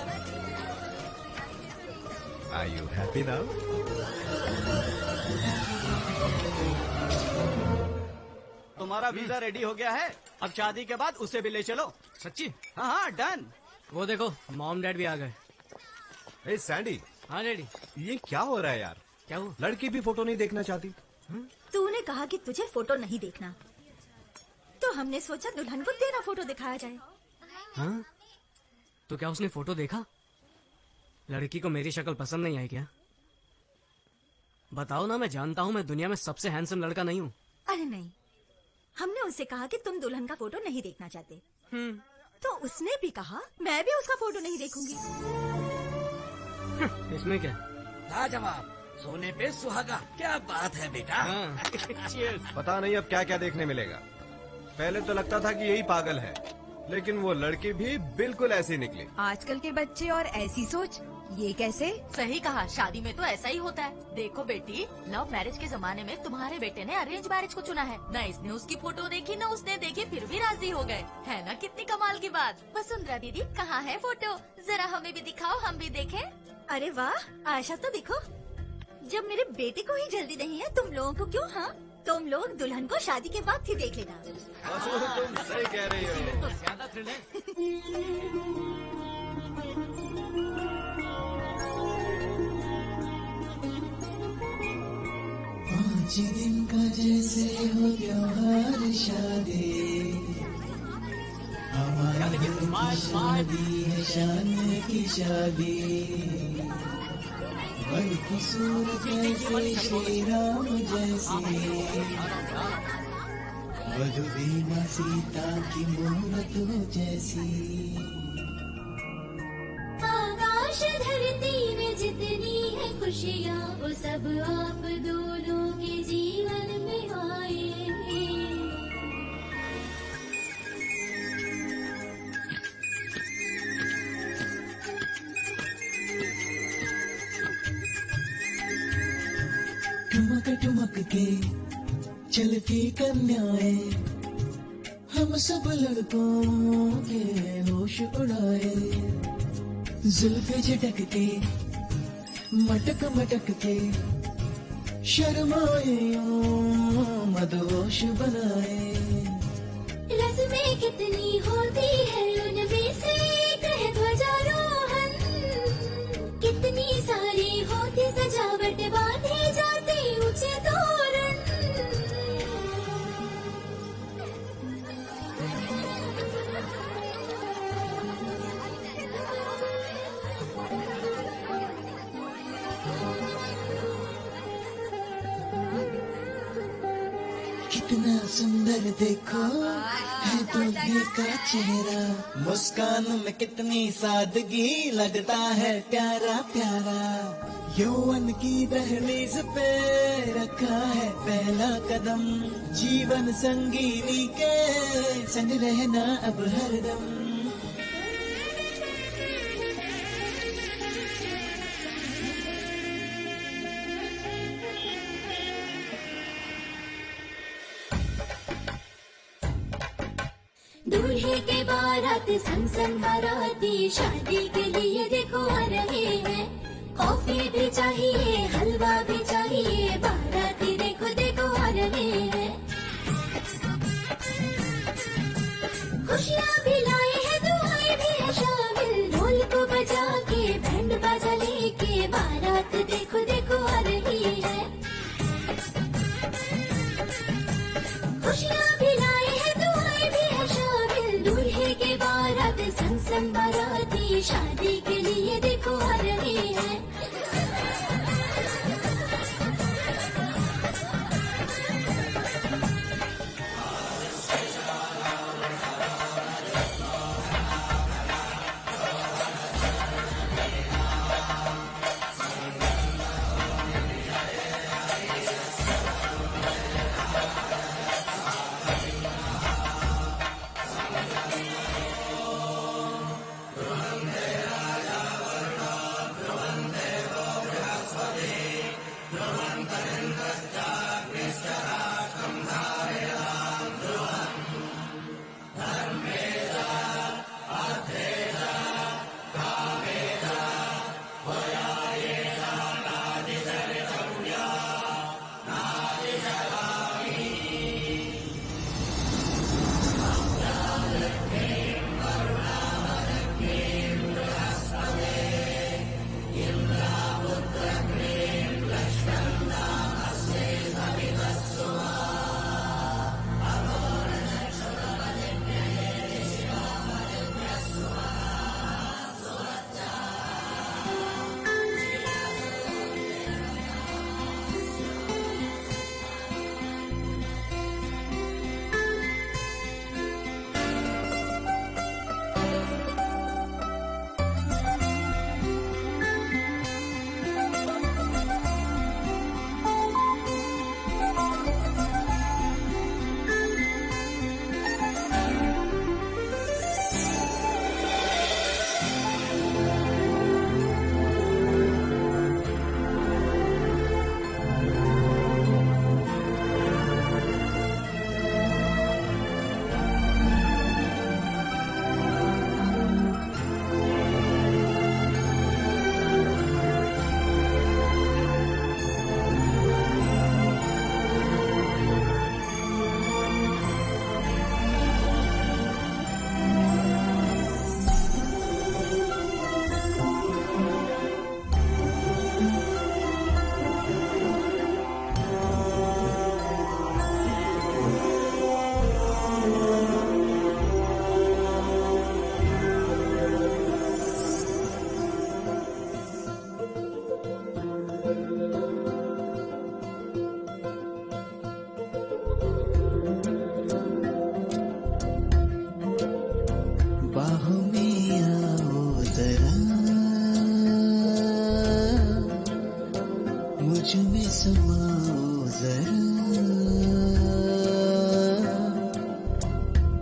Are you happy now? तुम्हारा वीजा रेडी हो गया है, अब शादी के बाद उसे भी ले चलो। सच्ची? हाँ हाँ, डन। वो देखो, मॉम डैड भी आ गए। ए सैंडी। हाँ डैडी। ये क्या हो रहा है यार? क्या हुआ? लड़की भी फोटो नहीं देखना चाहती? तूने कहा कि तुझे फोटो नहीं देखना, तो हमने सोचा दुल्हन को तेरा फोटो दिखाया जाए। हाँ? तो क्या उसने फोटो देखा? लड़की को मेरी शक्ल पसंद नहीं आई क्या? बताओ ना, मैं जानता हूँ मैं दुनिया में सबसे हैंडसम लड़का नहीं हूँ। अरे नहीं, हमने उससे कहा कि तुम दुल्हन का फोटो नहीं देखना चाहते। तो उसने भी कहा मैं भी उसका फोटो नहीं देखूंगी। इसमें क्या? लाजवाब, सोने पे सुहागा। क्या बात है बेटा। पता नहीं अब क्या क्या देखने मिलेगा। पहले तो लगता था कि यही पागल है, लेकिन वो लड़की भी बिल्कुल ऐसी निकली। आजकल के बच्चे और ऐसी सोच, ये कैसे? सही कहा, शादी में तो ऐसा ही होता है। देखो बेटी, लव मैरिज के जमाने में तुम्हारे बेटे ने अरेंज मैरिज को चुना है। न इसने उसकी फोटो देखी न उसने देखी, फिर भी राजी हो गए। है ना कितनी कमाल की बात। वसुंधरा दीदी, कहाँ है फोटो? जरा हमें भी दिखाओ, हम भी देखें। अरे वाह, आशा तो देखो। जब मेरे बेटे को ही जल्दी नहीं है, तुम लोगों को क्यों? हाँ, तुम लोग दुल्हन को शादी के बाद ही देख लेना। तुम सही कह रही हो। तो ज्यादा थ्रिल है। पाँच दिन का जैसे हो त्योहार शादी, हमारी शादी है शान की शादी। वही की सूरत जैसे श्री राम जैसी, वधु बीमा सीता की मूरत हो जैसी। आकाश धरती में जितनी है खुशियाँ, वो सब आप दोनों के जीवन में आए हैं। ठुमक ठुमक के चलती कन्याएं, हम सब लड़कों के होश उड़ाए। जुल्फे झटक के मटक मटक के, शर्माए मदहोश बनाए। रस्में कितनी होती है उनमें से कह ध्वजारोहण, कितनी सारी होती सजावट। सुंदर देखो है दूल्हे का चेहरा, मुस्कान में कितनी सादगी, लगता है प्यारा प्यारा। यौवन की दहलीज पे रखा है पहला कदम, जीवन संगीनी के संग रहना अब हरदम। दूल्हे के बारात संग संग बाराती शादी के लिए देखो आ रहे हैं। कॉफी भी चाहिए, हलवा भी चाहिए, बाराती देखो देखो आ रहे हैं। खुशियाँ भी लाए हैं, दुआएं भी है शामिल, ढोल को बजा के बैंड बाजा लेके बारात देखो देखो आ रही है। खुशियाँ भी लाए हैं, दुआएं भी है शामिल, दूल्हे के बारात संग संग बाराती शादी के लिए देखो आ रहे हैं।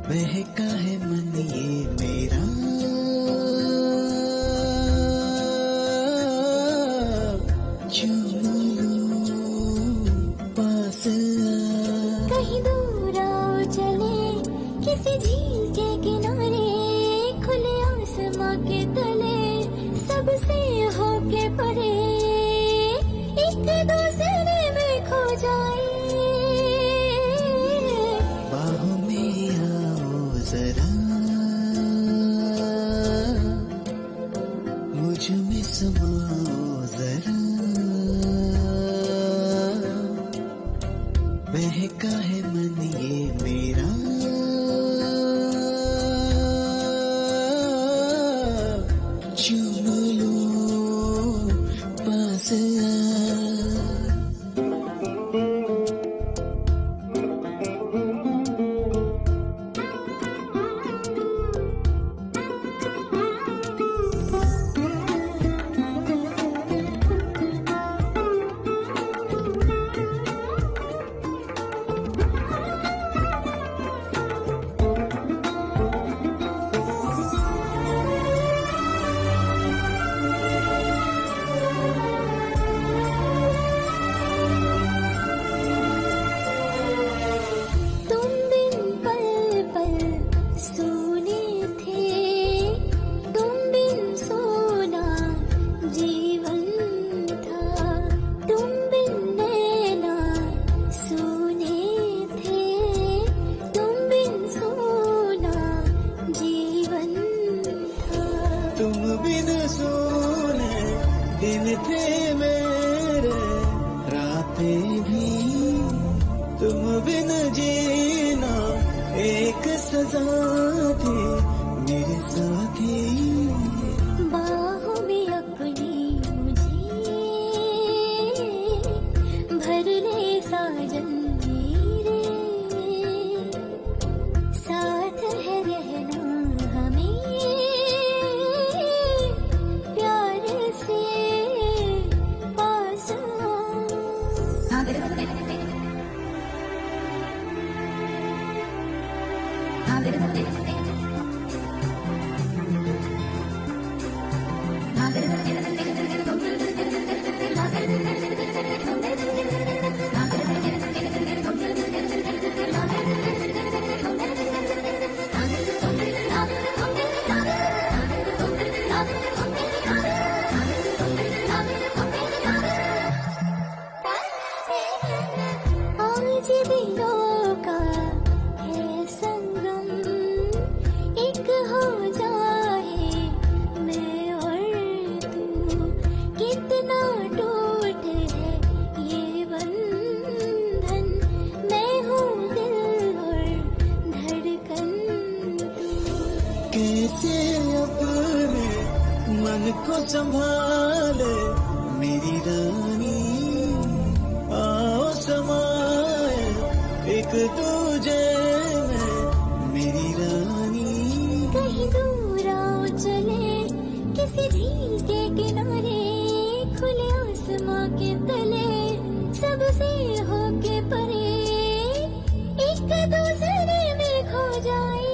बहका है मन ये मेरा, चूम लूं पास कहीं दूर आओ चले किसी झील के किनारे, खुले आसमां के तले सबसे होके परे, एक दूसरे में खो जाए। बाहों में आओ जरा, मुझ में समाओ जरा, बहका है मन ये मेरा, चूम लूं तुम बिन सोने दिन थे मेरे, रातें भी तुम बिन जीना एक सजा थी मेरे साथी। बाहों में अपनी मुझे भर ले साजन मेरे, साथ है रहना हमें प्यार से पास आज दिलों का है संगम, एक हो जाए मैं और तू, कितना टूट है ये बंधन, मैं हूँ दिल और धड़कन। कैसे अपने मन को संभाले मेरी रानी, आओ समाए एक दूजे में मेरी रानी। कहीं दूर आओ चले किसी झील के किनारे, खुले आसमां के तले सबसे होके परे, एक दूसरे में खो जाए।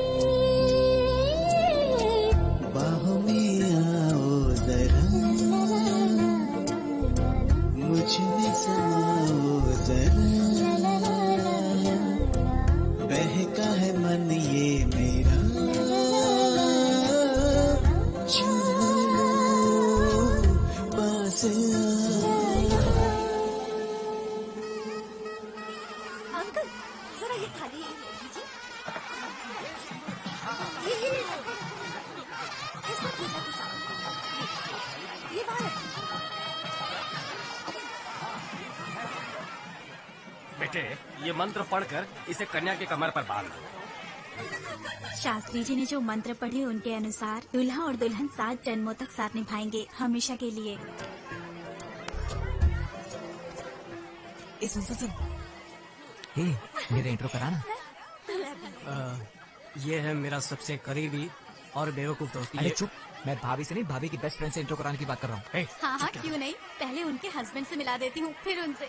बाहों में आओ जरा, मुझ में समाओ जरा, बहका है मन ये मेरा, चलो पास अंकल जरा ये थाली लीजिए। ये इसमें पूजा की सामग्री, ये बाहर बेटे, ये मंत्र पढ़कर इसे कन्या की कमर पर बांध दो। शास्त्री जी ने जो मंत्र पढ़े उनके अनुसार दूल्हा और दुल्हन 7 जन्मों तक साथ निभाएंगे, हमेशा के लिए। सुन हे, मेरा इंट्रो कराना। ये है मेरा सबसे करीबी और बेवकूफ दोस्त। अरे चुप, मैं भाभी से नहीं, भाभी की बेस्ट फ्रेंड से इंट्रो कराने की बात कर रहा हूँ। हाँ हाँ क्यों नहीं, पहले उनके हस्बैंड से मिला देती हूँ, फिर उनसे।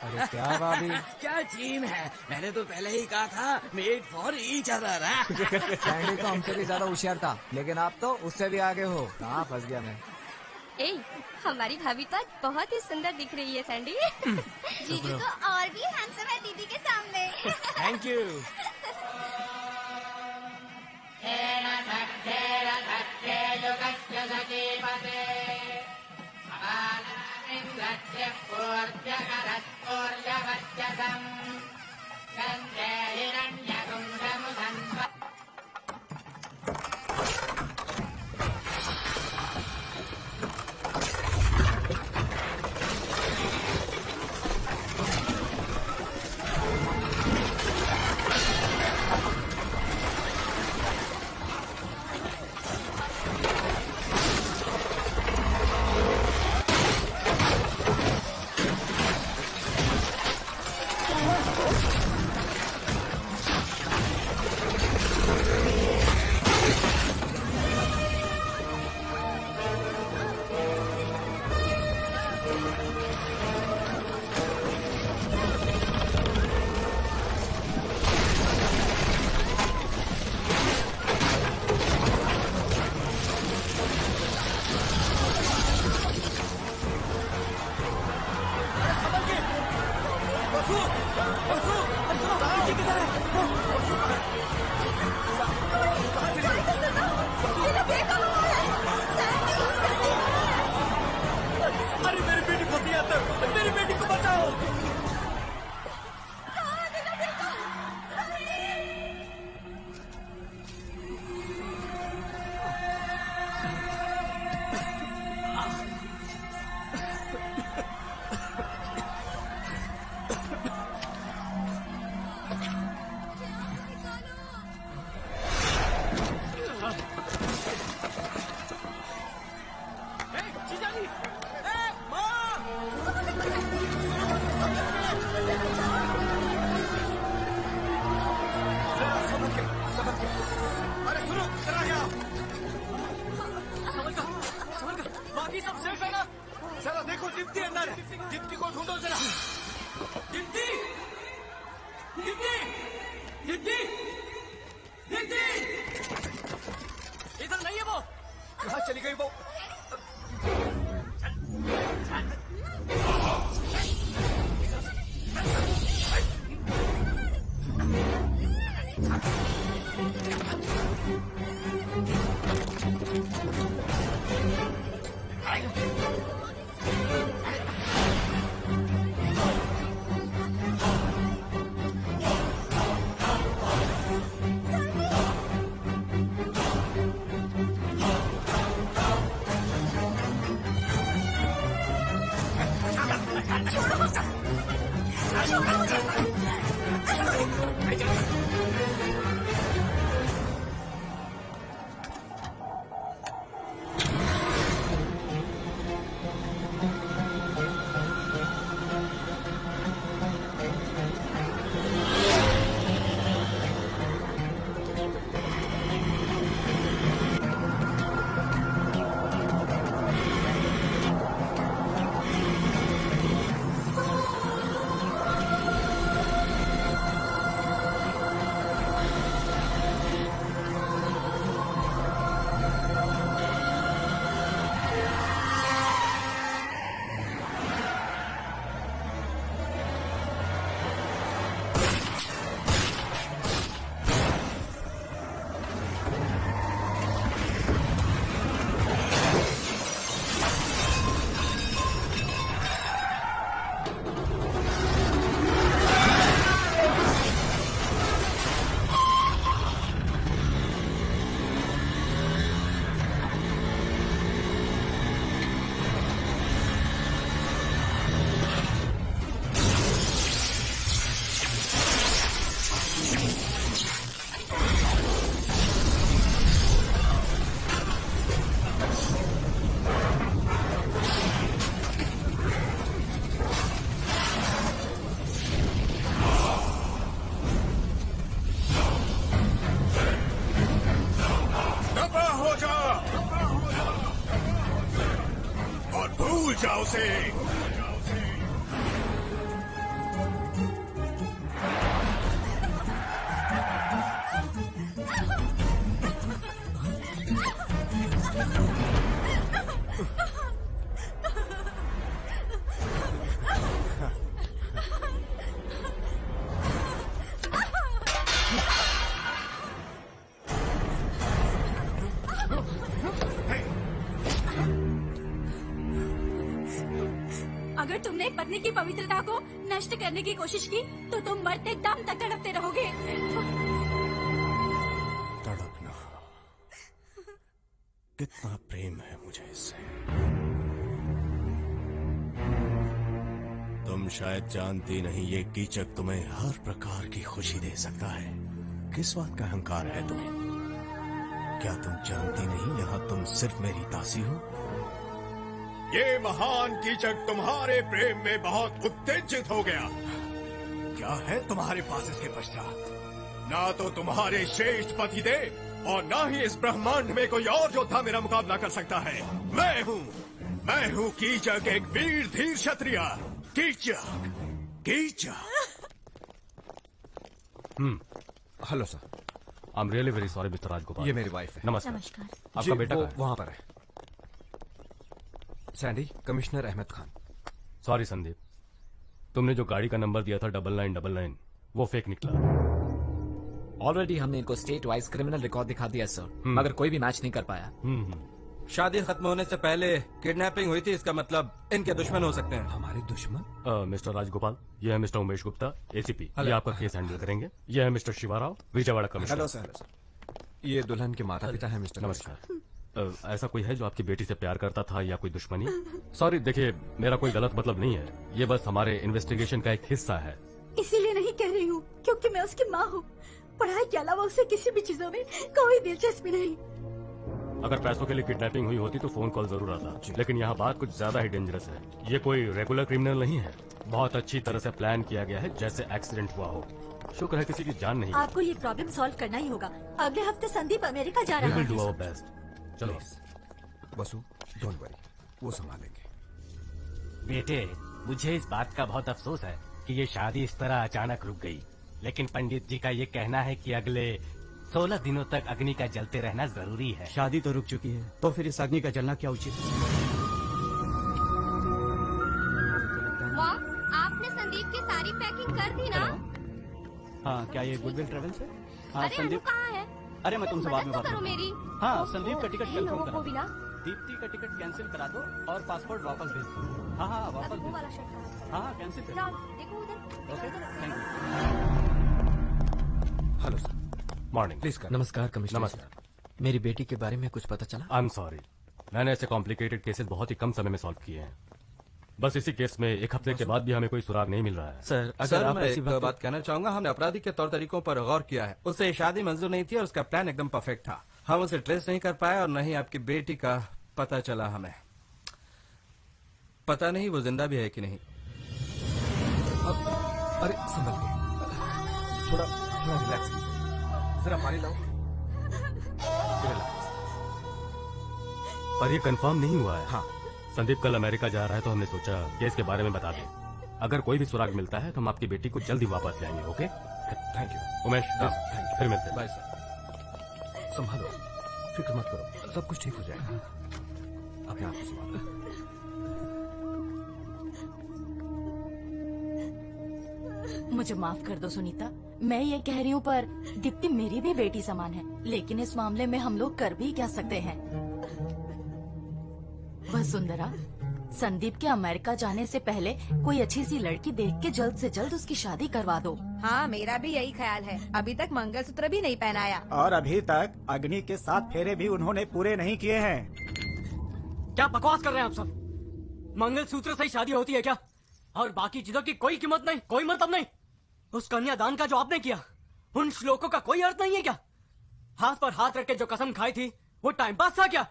अरे क्या भाभी, क्या टीम है, मैंने तो पहले ही कहा था made for each other. Sandy तो हमसे भी ज्यादा होशियार था, लेकिन आप तो उससे भी आगे हो। कहाँ फंस गया मैं। ए, हमारी भाभी तो आज बहुत ही सुंदर दिख रही है सैंडी। जीजू तो और भी हैंडसम है दीदी के सामने। Thank you. सब सेफ है ना? जरा देखो दीप्ति अंदर है। दीप्ति को ढूंढो जरा। दीप्ति, दीप्ति, दीप्ति, दीप्ति, इधर नहीं है वो। कहाँ चली गई वो? जाओ से। अगर तुमने पत्नी की पवित्रता को नष्ट करने की कोशिश की तो तुम मरते दम तक तड़पते रहोगे। तड़पना, कितना प्रेम है मुझे इससे। तुम शायद जानती नहीं, ये कीचक तुम्हें हर प्रकार की खुशी दे सकता है। किस बात का अहंकार है तुम्हें? क्या तुम जानती नहीं, यहाँ तुम सिर्फ मेरी दासी हो। ये महान कीचक तुम्हारे प्रेम में बहुत उत्तेजित हो गया। क्या है तुम्हारे पास इसके पश्चात? ना तो तुम्हारे श्रेष्ठ पति दे और ना ही इस ब्रह्मांड में कोई और योद्धा मेरा मुकाबला कर सकता है। मैं हूँ कीचक, एक वीर धीर क्षत्रिय। Kichak, Kichak. Hello sir. I am really very sorry mister Rajagopal. ये मेरी वाइफ है। नमस्कार। आपका बेटा कहाँ है? वहाँ पर है। Sandy, commissioner Ahmed Khan. Sorry Sandeep, तुमने जो गाड़ी का नंबर दिया था 9999 वो फेक निकला। ऑलरेडी हमने इनको स्टेट वाइज क्रिमिनल रिकॉर्ड दिखा दिया सर, मगर कोई भी मैच नहीं कर पाया। शादी खत्म होने से पहले किडनैपिंग हुई थी, इसका मतलब इनके दुश्मन हो सकते हैं। हमारे दुश्मन? मिस्टर राजगोपाल, ये है मिस्टर उमेश गुप्ता, एसीपी। ये आपका केस हैंडल करेंगे। ये है mister Shivarao, Vijayawada commissioner. Hello sir. ये दुल्हन के माता पिता है मिस्टर। नमस्कार। ऐसा कोई है जो आपकी बेटी से प्यार करता था या कोई दुश्मनी? सॉरी, देखिए मेरा कोई गलत मतलब नहीं है, ये बस हमारे इन्वेस्टिगेशन का एक हिस्सा है। इसीलिए नहीं कह रही हूँ क्योंकि मैं उसकी माँ हूँ। पढ़ाई के अलावा उसे किसी भी चीजों में कोई दिलचस्पी नहीं। अगर पैसों के लिए किडनैपिंग हुई होती तो फोन कॉल जरूर आता, लेकिन यहाँ बात कुछ ज्यादा ही डेंजरस है। ये कोई रेगुलर क्रिमिनल नहीं है, बहुत अच्छी तरह से प्लान किया गया है, जैसे एक्सीडेंट हुआ हो। शुक्र है किसी की जान नहीं। आपको ये प्रॉब्लम सॉल्व करना ही होगा। अगले हफ्ते संदीप अमेरिका जा रहा है। Do our best. चलो बसु, डोंट वरी, वो संभालेंगे। बेटे, मुझे इस बात का बहुत अफसोस है कि ये शादी इस तरह अचानक रुक गई, लेकिन पंडित जी का ये कहना है कि अगले 16 दिनों तक अग्नि का जलते रहना जरूरी है। शादी तो रुक चुकी है, तो फिर इस अग्नि का जलना क्या उचित? मॉम, आपने संदीप की सारी पैकिंग कर दी ना? हाँ, क्या ये गुडविल ट्रेवल्स है? हाँ, अरे अनु कहाँ है? अरे मैं तुमसे बाद में बात करो करूंगा। मेरी। हाँ, संदीप का टिकट इन कंफर्म लोगों करा को भी ना। दीप्ति का टिकट कैंसिल करा दो और पासपोर्ट वापस भेज दो। हाँ हाँ, वापस भेज दो। हाँ हाँ, कैंसिल कर दो। देखो उधर। Okay, thank hello sir. Morning. Please कर। नमस्कार कमिश्नर। नमस्कार। मेरी बेटी के बारे में कुछ पता चला? आई एम सॉरी, मैंने ऐसे कॉम्प्लिकेटेड केसेस बहुत ही कम समय में सॉल्व किए हैं। बस इसी केस में 1 हफ्ते के बाद भी हमें कोई सुराग नहीं मिल रहा है। सर, अगर आप ऐसी बात कहना चाहूंगा, हमने अपराधी के तौर तरीकों पर गौर किया है। उसे शादी मंजूर नहीं थी और उसका प्लान एकदम परफेक्ट था। हम उसे ट्रेस नहीं कर पाए और नहीं आपकी बेटी का पता चला हमें। पता नहीं वो जिंदा भी है कि नहीं। अरे संभल के, थोड़ा थोड़ा रिलैक्स कीजिए। जरा पानी लाओ। पर ये कंफर्म नहीं हुआ है। हाँ, संदीप कल अमेरिका जा रहा है, तो हमने सोचा केस के बारे में बता दें। अगर कोई भी सुराग मिलता है तो हम आपकी बेटी को जल्दी वापस लाएंगे। Okay, thank you Umesh. Thank you. फिर मिलते हैं। Bye sir. संभालो, फिक्र मत करो, सब कुछ ठीक हो जाएगा। अपने आप को संभालो। मुझे माफ कर दो सुनीता, मैं ये कह रही हूँ पर दीप्ति मेरी भी बेटी समान है, लेकिन इस मामले में हम लोग कर भी क्या सकते हैं। वसुंधरा, संदीप के अमेरिका जाने से पहले कोई अच्छी सी लड़की देख के जल्द से जल्द उसकी शादी करवा दो। हाँ, मेरा भी यही ख्याल है। अभी तक मंगलसूत्र भी नहीं पहनाया और अभी तक अग्नि के 7 फेरे भी उन्होंने पूरे नहीं किए हैं। क्या बकवास कर रहे हैं आप सब? मंगलसूत्र से ही शादी होती है क्या? और बाकी चीजों की कोई कीमत नहीं, कोई मतलब नहीं? उस कन्यादान का जो आपने किया, उन श्लोकों का कोई अर्थ नहीं है क्या? हाथ पर हाथ रख के जो कसम खाई थी, वो टाइम पास था क्या?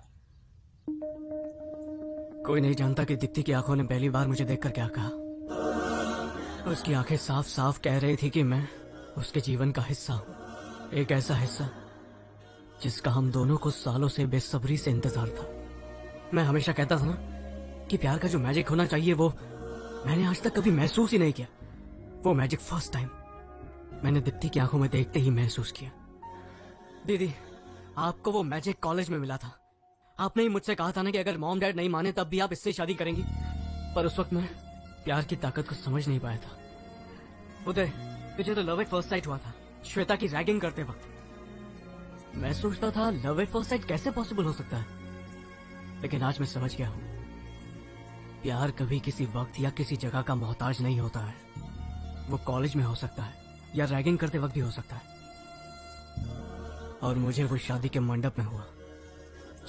कोई नहीं जानता कि दीप्ति की आंखों ने पहली बार मुझे देखकर क्या कहा। उसकी आंखें साफ साफ कह रही थी कि मैं उसके जीवन का हिस्सा हूं, एक ऐसा हिस्सा जिसका हम दोनों को सालों से बेसब्री से इंतजार था। मैं हमेशा कहता था ना कि प्यार का जो मैजिक होना चाहिए वो मैंने आज तक कभी महसूस ही नहीं किया। वो मैजिक फर्स्ट टाइम मैंने दीप्ति की आंखों में देखते ही महसूस किया। दीदी, आपको वो मैजिक कॉलेज में मिला था। आपने ही मुझसे कहा था ना कि अगर मॉम डैड नहीं माने तब भी आप इससे शादी करेंगी, पर उस वक्त मैं प्यार की ताकत को समझ नहीं पाया था। उदय, तुझे तो लव एट फर्स्ट साइट हुआ था श्वेता की रैगिंग करते वक्त। मैं सोचता था लव एट फर्स्ट साइट कैसे पॉसिबल हो सकता है, लेकिन आज मैं समझ गया हूं, प्यार कभी किसी वक्त या किसी जगह का मोहताज नहीं होता है। वो कॉलेज में हो सकता है या रैगिंग करते वक्त भी हो सकता है। और मुझे वो शादी के मंडप में हुआ।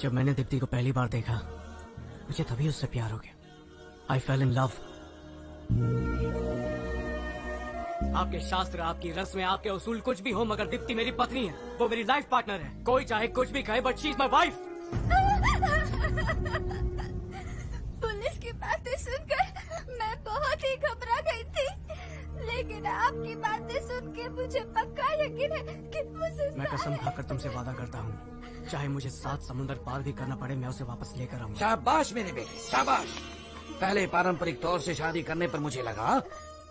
जब मैंने दीप्ति को पहली बार देखा, मुझे तभी उससे प्यार हो गया। आई फेल इन लव। आपके शास्त्र, आपकी रस्में, आपके उसूल कुछ भी हो, मगर दीप्ति मेरी पत्नी है, वो मेरी लाइफ पार्टनर है। कोई चाहे कुछ भी कहे, but she is my wife. Police की बातें सुनकर मैं बहुत ही घबरा गई थी, लेकिन आपकी बातें सुन के मुझे पक्का यकीन है कि मुझे मैं कसम खाकर तुमसे वादा करता हूँ, चाहे मुझे 7 समुंदर पार भी करना पड़े, मैं उसे वापस लेकर आऊंगा। शाबाश मेरे बेटे, शाबाश। पहले पारंपरिक तौर से शादी करने पर मुझे लगा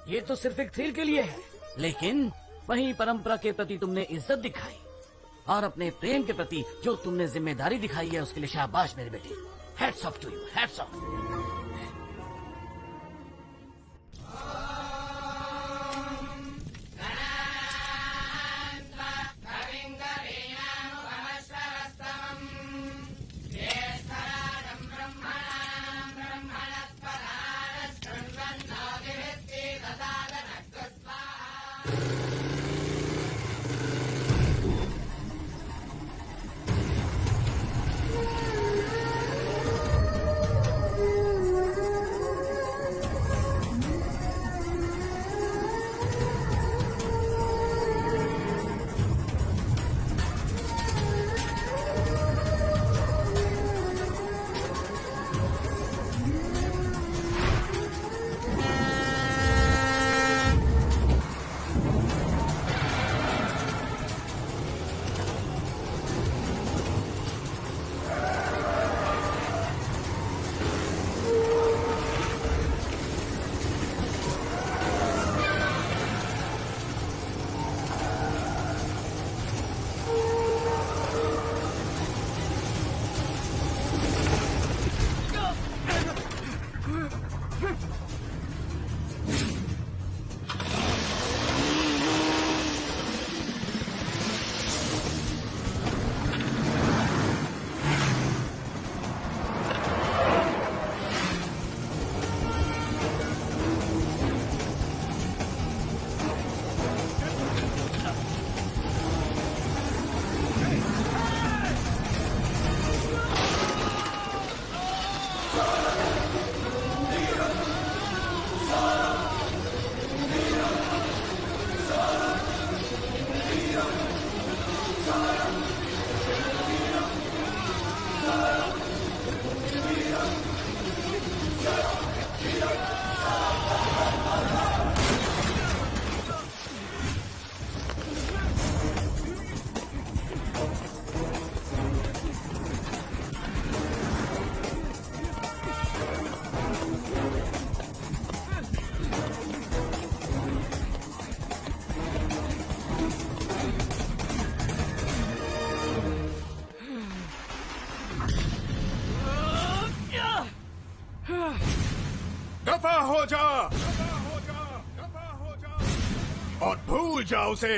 ये तो सिर्फ एक थ्रिल के लिए है, लेकिन वही परंपरा के प्रति तुमने इज्जत दिखाई और अपने प्रेम के प्रति जो तुमने जिम्मेदारी दिखाई है उसके लिए शाबाश मेरे बेटे। Hats off to you, hats off. दफा हो जा, और भूल जा उसे।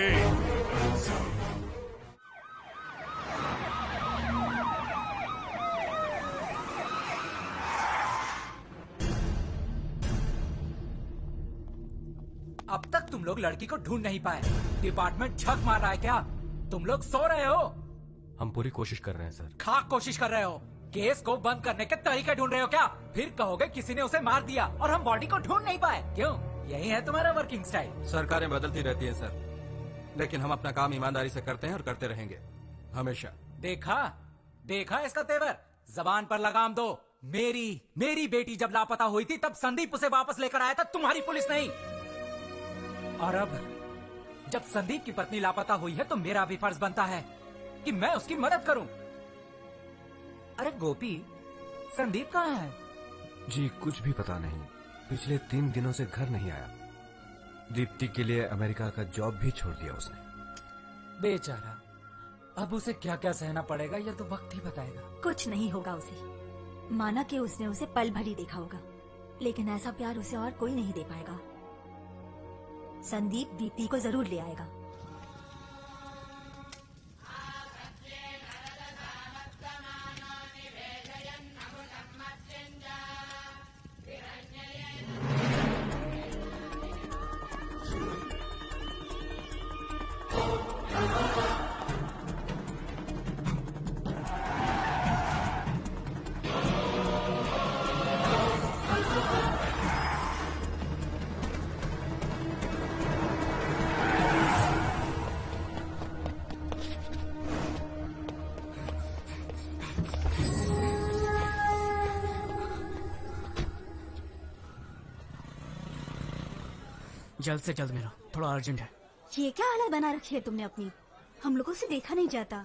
अब तक तुम लोग लड़की को ढूंढ नहीं पाए। डिपार्टमेंट झक मार रहा है क्या? तुम लोग सो रहे हो? हम पूरी कोशिश कर रहे हैं सर। खाक कोशिश कर रहे हो? केस को बंद करने के तरीके ढूंढ रहे हो क्या? फिर कहोगे किसी ने उसे मार दिया और हम बॉडी को ढूंढ नहीं पाए। क्यों? यही है तुम्हारा वर्किंग स्टाइल? सरकारें बदलती रहती हैं सर, लेकिन हम अपना काम ईमानदारी से करते हैं और करते रहेंगे हमेशा। देखा इसका तेवर? जबान पर लगाम दो। मेरी बेटी जब लापता हुई थी तब संदीप उसे वापस लेकर आया था, तुम्हारी पुलिस नहीं। और अब जब संदीप की पत्नी लापता हुई है तो मेरा भी फर्ज बनता है कि मैं उसकी मदद करूं। अरे गोपी, संदीप कहाँ है? जी कुछ भी पता नहीं। पिछले 3 दिनों से घर नहीं आया। दीप्ति के लिए अमेरिका का जॉब भी छोड़ दिया उसने। बेचारा, अब उसे क्या क्या सहना पड़ेगा यह तो वक्त ही बताएगा। कुछ नहीं होगा उसे। माना कि उसने उसे पल भर ही देखा होगा, लेकिन ऐसा प्यार उसे और कोई नहीं दे पाएगा। संदीप दीप्ति को जरूर ले आएगा। जल्द से जल्द मिलो, थोड़ा अर्जेंट है। ये क्या हालत बना रखी है तुमने अपनी? हम लोगों से देखा नहीं जाता।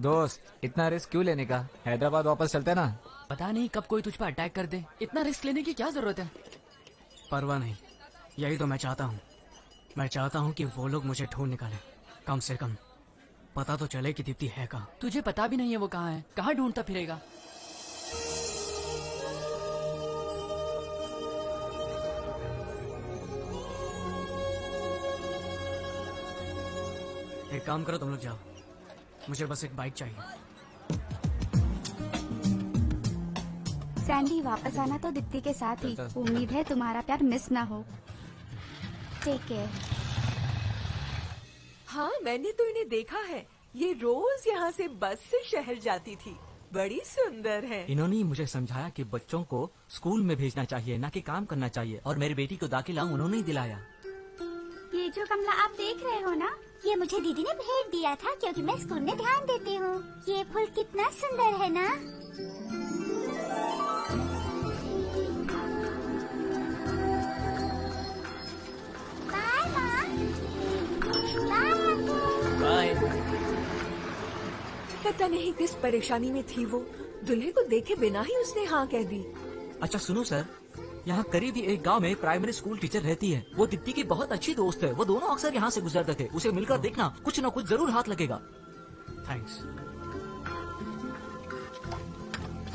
दोस्त, इतना रिस्क क्यों लेने का? हैदराबाद वापस चलते ना। पता नहीं कब कोई तुझ पर अटैक कर दे। इतना रिस्क लेने की क्या जरूरत है? परवाह नहीं, यही तो मैं चाहता हूँ। मैं चाहता हूँ कि वो लोग मुझे ढूंढ निकाले। कम से कम पता तो चले कि दीप्ति है कहाँ। तुझे पता भी नहीं है वो कहाँ है। कहाँ ढूंढता फिरेगा? एक काम करो, तुम लोग जाओ, मुझे बस एक बाइक चाहिए। सैंडी, वापस आना तो दीप्ति के साथ ही। उम्मीद है तुम्हारा प्यार मिस ना हो। Take care. हाँ, मैंने तो इन्हें देखा है। ये रोज यहाँ से बस से शहर जाती थी। बड़ी सुंदर है। इन्होंने मुझे समझाया कि बच्चों को स्कूल में भेजना चाहिए, ना कि काम करना चाहिए, और मेरी बेटी को दाखिला उन्होंने ही दिलाया। ये जो कमला आप देख रहे हो ना, ये मुझे दीदी ने भेज दिया था क्योंकि मैं स्कूल में ध्यान देती हूँ। ये फूल कितना सुंदर है ना? बाय माँ। बाय। पता नहीं किस परेशानी में थी वो। दूल्हे को देखे बिना ही उसने हाँ कह दी। अच्छा सुनो सर, यहाँ करीब ही एक गांव में प्राइमरी स्कूल टीचर रहती है। वो दीप्ति की बहुत अच्छी दोस्त है। वो दोनों अक्सर यहाँ से गुजरते थे। उसे मिलकर देखना, कुछ न कुछ जरूर हाथ लगेगा। थैंक्स।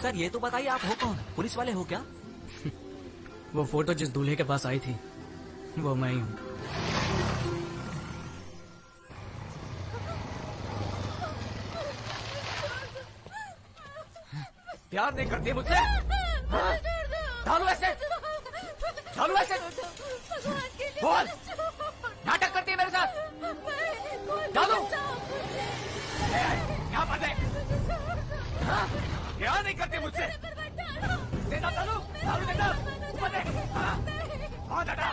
सर ये तो बताइए, आप हो कौन? पुलिस वाले हो क्या? वो फोटो जिस दूल्हे के पास आई थी वो मैं ही हूँ। प्यार नहीं करती मुझसे? डालो ऐसे, डालो ऐसे। बोल, नाटक करती है मेरे साथ। डालो यहाँ पर दे। प्यार नहीं करती मुझसे? देना डालो, डालो देना। ऊपर दे, हाँ दादा,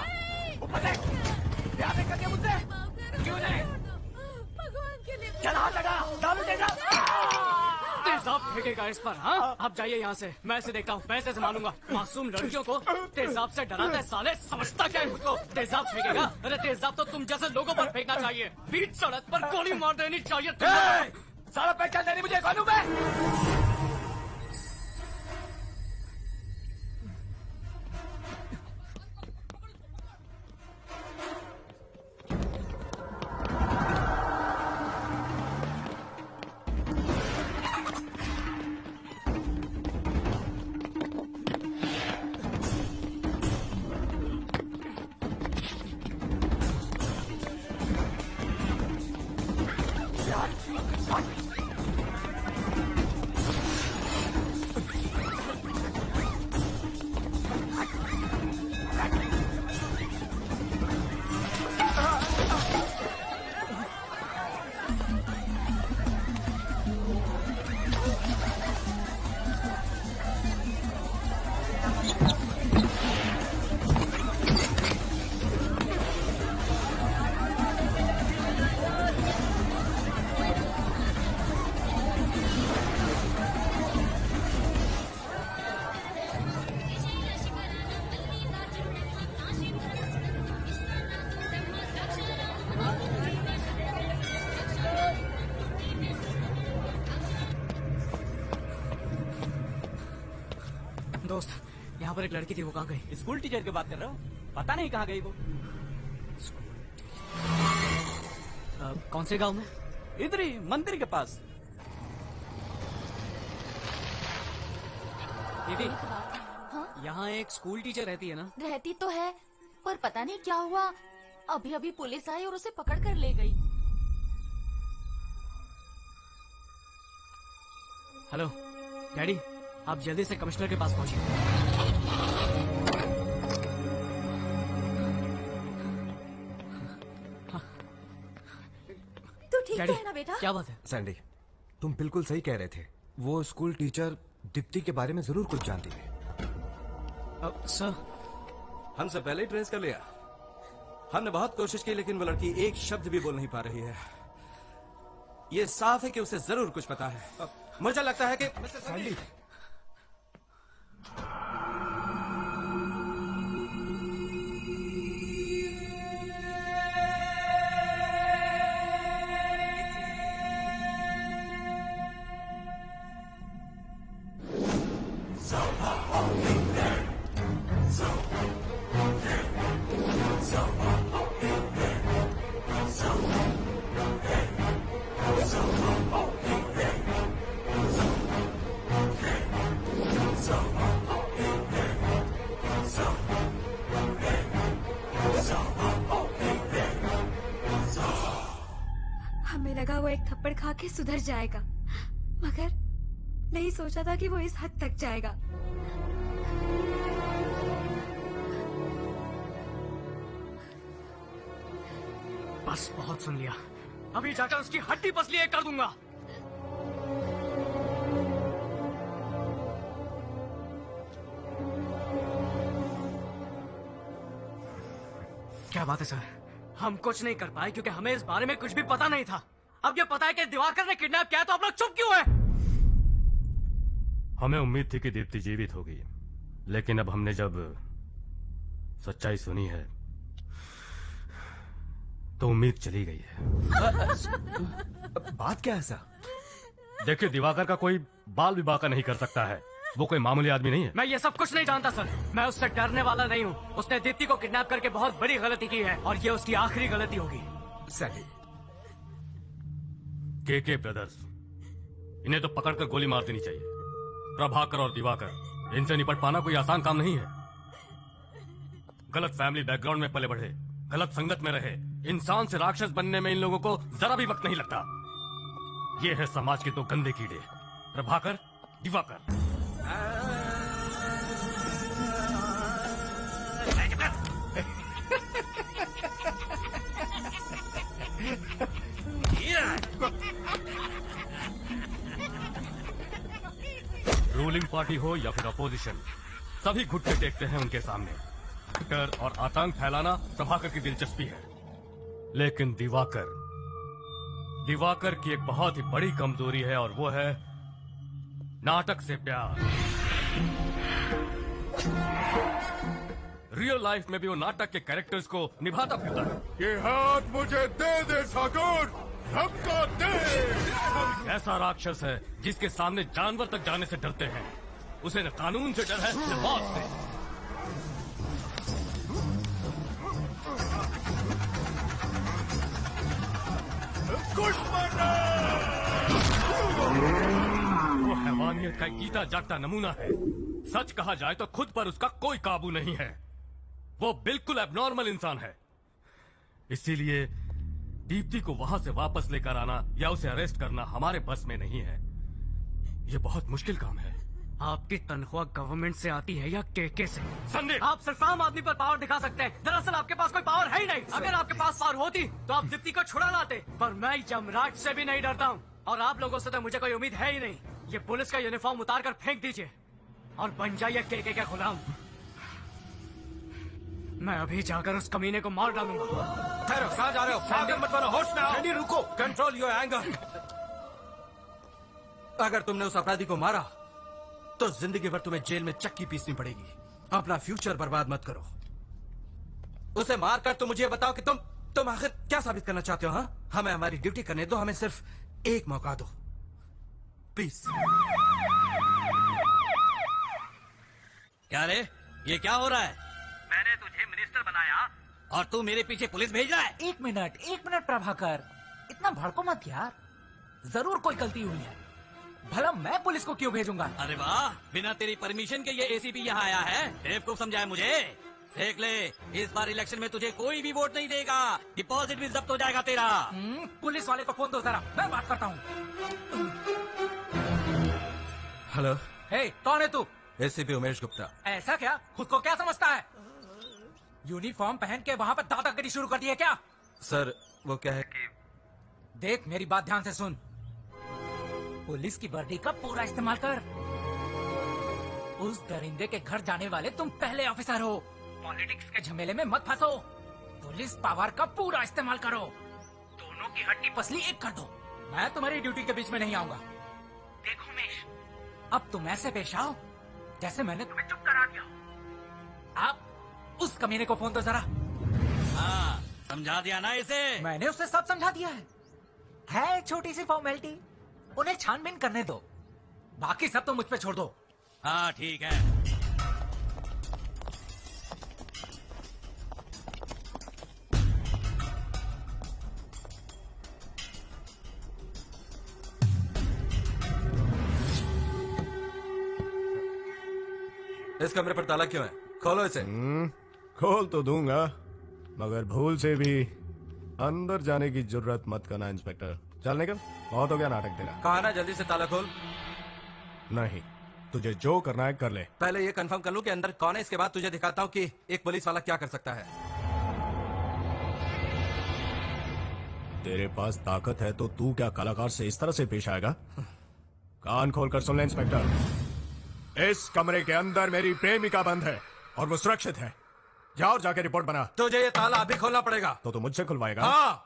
ऊपर दे। प्यार नहीं करती मुझसे? क्यों नहीं? चल हाँ दादा, डालो देना। तेजाब फेंकेगा इस पर? हाँ, आप जाइए यहाँ से। मैं इसे देखता हूँ, मैं इसे संभालूंगा। मासूम लड़कियों को तेजाब से डराता है साले। समझता क्या है मुझको? तेजाब फेंकेगा? अरे तेजाब तो तुम जैसे लोगों पर फेंकना चाहिए। बीच सड़क पर गोली मार देनी चाहिए। सारा पहचान देनी मुझे कौन हूँ मैं? दोस्त, यहाँ पर एक लड़की थी, वो कहाँ गई? स्कूल टीचर की बात कर रहे हो? पता नहीं कहाँ गई वो। कौन से गांव में? इधर ही मंदिर के पास। दीदी, यहाँ एक स्कूल टीचर रहती है ना? रहती तो है, पर पता नहीं क्या हुआ, अभी अभी पुलिस आई और उसे पकड़ कर ले गई। हेलो डैडी, आप जल्दी से कमिश्नर के पास पहुंचिए। तू ठीक तो है ना बेटा? क्या बात है? सैंडी, तुम बिल्कुल सही कह रहे थे। वो स्कूल टीचर दीप्ति के बारे में जरूर कुछ जानती है। सर, हमसे पहले ही ट्रेस कर लिया। हमने बहुत कोशिश की, लेकिन वो लड़की एक शब्द भी बोल नहीं पा रही है। ये साफ है कि उसे जरूर कुछ पता है। मुझे लगता है कि सैंडी, हमें लगा वो एक थप्पड़ खा के सुधर जाएगा, मगर नहीं सोचा था कि वो इस हद तक जाएगा। बस बहुत सुन लिया, अभी जाकर उसकी हड्डी पसली एक कर दूंगा। क्या बात है सर? हम कुछ नहीं कर पाए क्योंकि हमें इस बारे में कुछ भी पता नहीं था। अब ये पता है कि दिवाकर ने किडनैप किया, तो आप लोग चुप क्यों हैं? हमें उम्मीद थी कि दीप्ति जीवित होगी, लेकिन अब हमने जब सच्चाई सुनी है तो उम्मीद चली गई है। बात क्या है सर? देखिए, दिवाकर का कोई बाल विवाह का नहीं कर सकता है। वो कोई मामूली आदमी नहीं है। मैं ये सब कुछ नहीं जानता सर। मैं उससे डरने वाला नहीं हूँ। उसने दीप्ति को किडनैप करके बहुत बड़ी गलती की है और ये उसकी आखिरी गलती होगी। सही। के ब्रदर्स, इन्हें तो पकड़कर गोली मार देनी चाहिए। प्रभाकर और दिवाकर, इनसे निपट पाना कोई आसान काम नहीं है। गलत फैमिली बैकग्राउंड में पले बढ़े, गलत संगत में रहे, इंसान से राक्षस बनने में इन लोगों को जरा भी वक्त नहीं लगता। ये है समाज के दो गंदे कीड़े, प्रभाकर, दिवाकर। रूलिंग पार्टी हो या फिर अपोजिशन, सभी घुटने टेकते हैं उनके सामने। डर और आतंक फैलाना प्रभाकर की दिलचस्पी है, लेकिन दिवाकर की एक बहुत ही बड़ी कमजोरी है और वो है नाटक से प्यार। रियल लाइफ में भी वो नाटक के कैरेक्टर्स को निभाता फिरता है। ये हाथ मुझे दे दे ठाकुर, धक्का दे। ऐसा राक्षस है जिसके सामने जानवर तक जाने से डरते हैं। उसे न कानून से डर है न मौत से। वो हैवानियत का जीता जागता नमूना है। सच कहा जाए तो खुद पर उसका कोई काबू नहीं है। वो बिल्कुल एबनॉर्मल इंसान है। इसीलिए दीप्ति को वहां से वापस लेकर आना या उसे अरेस्ट करना हमारे बस में नहीं है। ये बहुत मुश्किल काम है। आपकी तनख्वाह गवर्नमेंट से आती है या केके से? संदीप, आप सिर्फ आम आदमी पर पावर दिखा सकते हैं। दरअसल आपके पास कोई पावर है ही नहीं। अगर आपके पास पावर होती तो आप दीप्ति को छुड़ा लाते, पर मैं यमराज से भी नहीं डरता हूँ और आप लोगों से तो मुझे कोई उम्मीद है ही नहीं। ये पुलिस का यूनिफॉर्म उतार कर फेंक दीजिए। और बन जाइए केके का गुलाम। मैं अभी जाकर उस कमीने को मार डालूंगा। ठहरो, कहाँ जा रहे हो? पागल मत बनो, होश में आओ। सैंडी, रुको, कंट्रोल योर एंगर। अगर तुमने उस अपराधी को मारा तो जिंदगी भर तुम्हें जेल में चक्की पीसनी पड़ेगी। अपना फ्यूचर बर्बाद मत करो। उसे मारकर तुम मुझे बताओ कि तुम आखिर क्या साबित करना चाहते हो? हाँ, हमें हमारी ड्यूटी करने दो, हमें सिर्फ एक मौका दो प्लीज। क्या रे, ये क्या हो रहा है? मैंने तुझे मिनिस्टर बनाया और तू मेरे पीछे पुलिस भेज रहा है? एक मिनट प्रभाकर, इतना भड़को मत यार। जरूर कोई गलती हुई है, भला मैं पुलिस को क्यों भेजूंगा? अरे वाह, बिना तेरी परमिशन के ये एसीपी यहाँ आया है। बेवकूफ समझाया मुझे। देख ले, इस बार इलेक्शन में तुझे कोई भी वोट नहीं देगा। डिपॉजिट भी जब्त हो जाएगा तेरा। पुलिस वाले को फोन दो जरा, मैं बात करता हूँ। हेलो। हे, कौन है तू? एसीपी उमेश गुप्ता। ऐसा क्या? खुद को क्या समझता है? यूनिफॉर्म पहन के वहाँ पर दादागिरी शुरू कर दी है क्या? सर, वो क्या है कि देख, मेरी बात ध्यान से सुन। पुलिस की वर्दी का पूरा इस्तेमाल कर। उस दरिंदे के घर जाने वाले तुम पहले ऑफिसर हो। पॉलिटिक्स के झमेले में मत फंसो। पुलिस पावर का पूरा इस्तेमाल करो। दोनों की हड्डी पसली एक कर दो। मैं तुम्हारी ड्यूटी के बीच में नहीं आऊंगा। देखो उमेश, अब तुम ऐसे पेश आओ जैसे मैंने तुम्हें चुप करा दिया। आप उस कमीने को फोन दो जरा। हाँ, समझा दिया ना इसे? मैंने उसे सब समझा दिया है छोटी सी फॉर्मेलिटी। उन्हें छानबीन करने दो, बाकी सब तो मुझ पे छोड़ दो। हाँ ठीक है। इस कमरे पर ताला क्यों है? खोलो इसे। खोल तो दूंगा, मगर भूल से भी अंदर जाने की जरूरत मत करना इंस्पेक्टर। चल निकल, बहुत हो गया नाटक तेरा। कहा ना जल्दी से ताला खोल। नहीं, तुझे जो करना है कर ले। पहले ये कंफर्म कर लूं कि अंदर कौन है, इसके बाद तुझे दिखाता हूँ कि एक पुलिस वाला क्या कर सकता है। तेरे पास ताकत है तो तू क्या कलाकार से इस तरह से पेश आएगा? कान खोल कर सुन ले इंस्पेक्टर, इस कमरे के अंदर मेरी प्रेमिका बंद है और वो सुरक्षित है। जा और जाके रिपोर्ट बना। तुझे ये ताला अभी खोलना पड़ेगा। तो तू मुझसे खुलवाएगा? हाँ।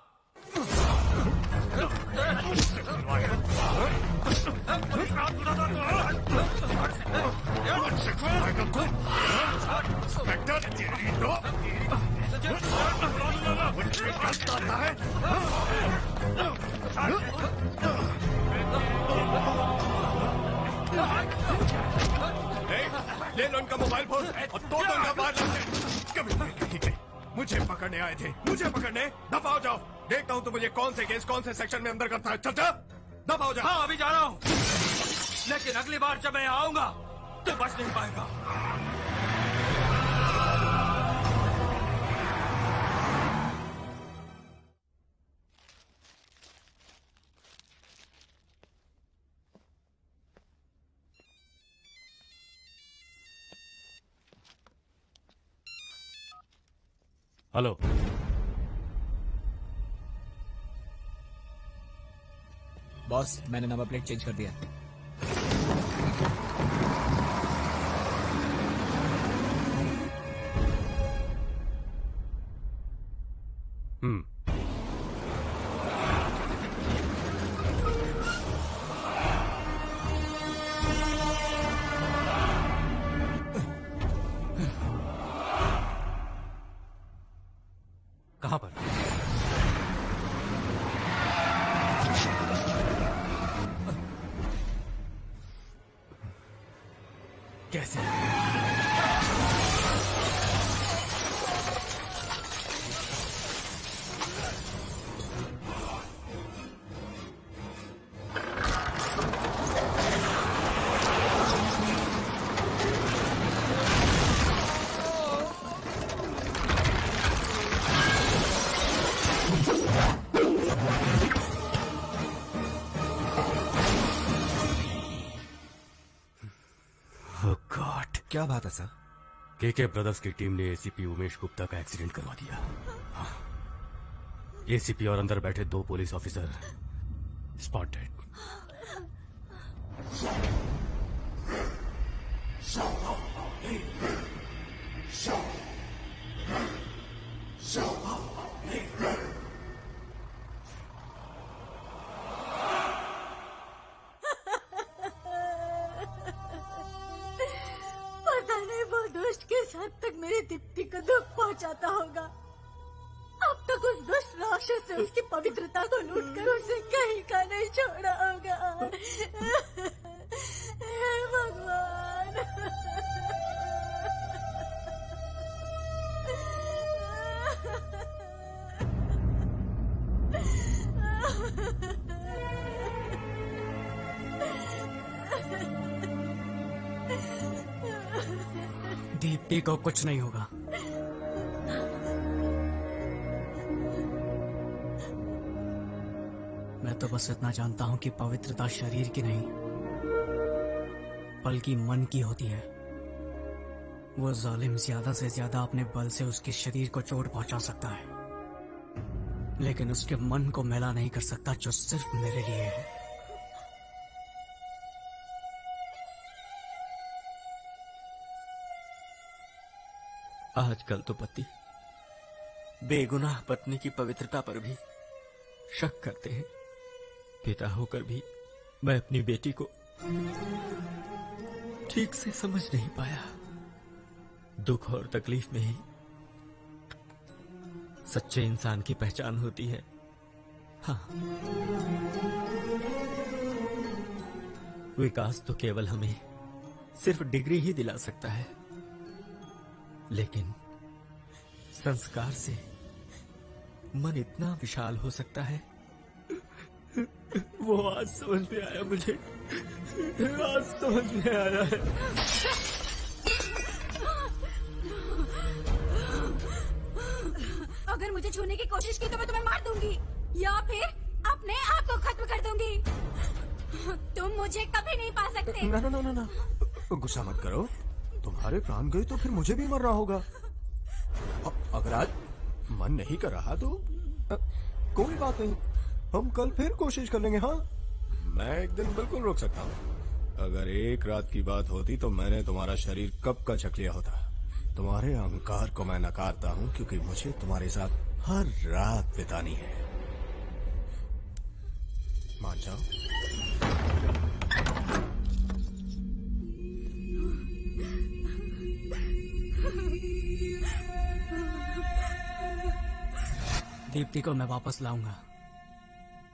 ले लो इनका मोबाइल फोन और दो इनका बाहर लगते। कभी कहीं के मुझे पकड़ने आए थे, मुझे पकड़ने। दफा हो जाओ, देखता हूँ तो मुझे कौन से केस कौन से सेक्शन में अंदर करता है। चल जा, दफा हो जाओ। हाँ, अभी जा रहा हूँ, लेकिन अगली बार जब मैं आऊंगा तो बच नहीं पाएगा। हेलो, बॉस, मैंने नंबर प्लेट चेंज कर दिया। कहां पर? कैसे? क्या बात है सर? केके ब्रदर्स की टीम ने एसीपी उमेश गुप्ता का एक्सीडेंट करवा दिया। एसीपी और अंदर बैठे 2 पुलिस ऑफिसर स्पॉट डेड। पता नहीं वो दुष्ट किस हद तक मेरी दीप्ति को दुख पहुंचाता होगा। अब तक उस दुष्ट राक्षस ने उसकी पवित्रता को लूटकर उसे कहीं का नहीं छोड़ा होगा। हे भगवान। दीप्ति को कुछ नहीं होगा। मैं तो बस इतना जानता हूं कि पवित्रता शरीर की नहीं बल्कि मन की होती है। वो जालिम ज्यादा से ज्यादा अपने बल से उसके शरीर को चोट पहुंचा सकता है, लेकिन उसके मन को मैला नहीं कर सकता, जो सिर्फ मेरे लिए है। आजकल तो पति बेगुनाह पत्नी की पवित्रता पर भी शक करते हैं। पिता होकर भी मैं अपनी बेटी को ठीक से समझ नहीं पाया। दुख और तकलीफ में ही सच्चे इंसान की पहचान होती है। हाँ, विकास तो केवल हमें सिर्फ डिग्री ही दिला सकता है, लेकिन संस्कार से मन इतना विशाल हो सकता है। वो आज समझ में आया मुझे, आज समझ में आया है। अगर मुझे छूने की कोशिश की तो मैं तुम्हें मार दूंगी या फिर अपने आप को खत्म कर दूंगी। तुम मुझे कभी नहीं पा सकते। ना ना ना ना ना, गुस्सा मत करो। तुम्हारे प्राण गए तो फिर मुझे भी मरना होगा। अगर आज मन नहीं कर रहा तो कोई बात नहीं, हम कल फिर कोशिश कर लेंगे। हाँ, मैं एक दिन बिल्कुल रोक सकता हूँ। अगर एक रात की बात होती तो मैंने तुम्हारा शरीर कब का छक लिया होता। तुम्हारे अहंकार को मैं नकारता हूँ क्योंकि मुझे तुम्हारे साथ हर रात बितानी है। मान जाओ। दीप्ति को मैं वापस लाऊंगा।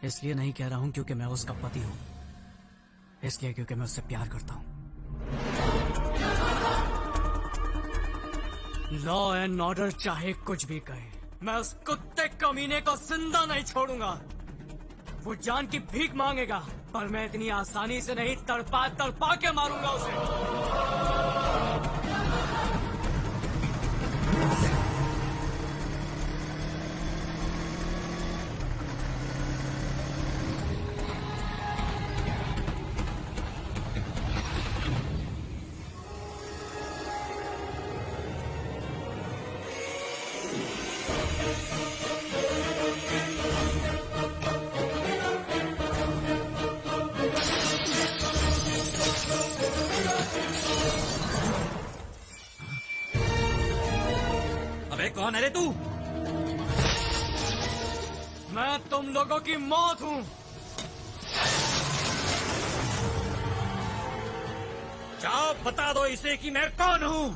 इसलिए नहीं कह रहा हूं क्योंकि मैं उसका पति हूं, इसलिए क्योंकि मैं उससे प्यार करता हूं। लॉ एंड ऑर्डर चाहे कुछ भी कहे, मैं उस कुत्ते कमीने को जिंदा नहीं छोड़ूंगा। वो जान की भीख मांगेगा, पर मैं इतनी आसानी से नहीं, तड़पा तड़पा के मारूंगा उसे। कौन है रे तू? मैं तुम लोगों की मौत हूं। जाओ बता दो इसे कि मैं कौन हूं।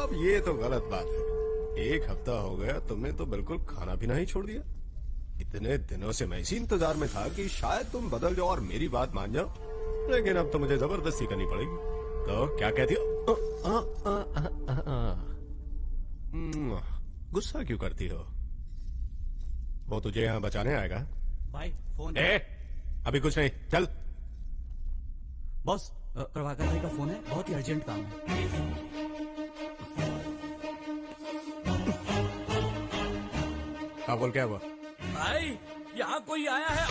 अब ये तो गलत बात है। 1 हफ्ता हो गया तुमने तो बिल्कुल खाना पीना ही छोड़ दिया। इतने दिनों से मैं इसी इंतजार में था कि शायद तुम बदल जाओ और मेरी बात मान जाओ, लेकिन अब तो मुझे जबरदस्ती करनी पड़ेगी। तो क्या कहती हो? गुस्सा क्यों करती हो? वो तुझे यहाँ बचाने आएगा? भाई फोन अभी कुछ नहीं, चल। बॉस, प्रभाकर भाई का फोन है, बहुत ही अर्जेंट काम है। हाँ बोल, क्या हुआ? भाई यहाँ कोई आया है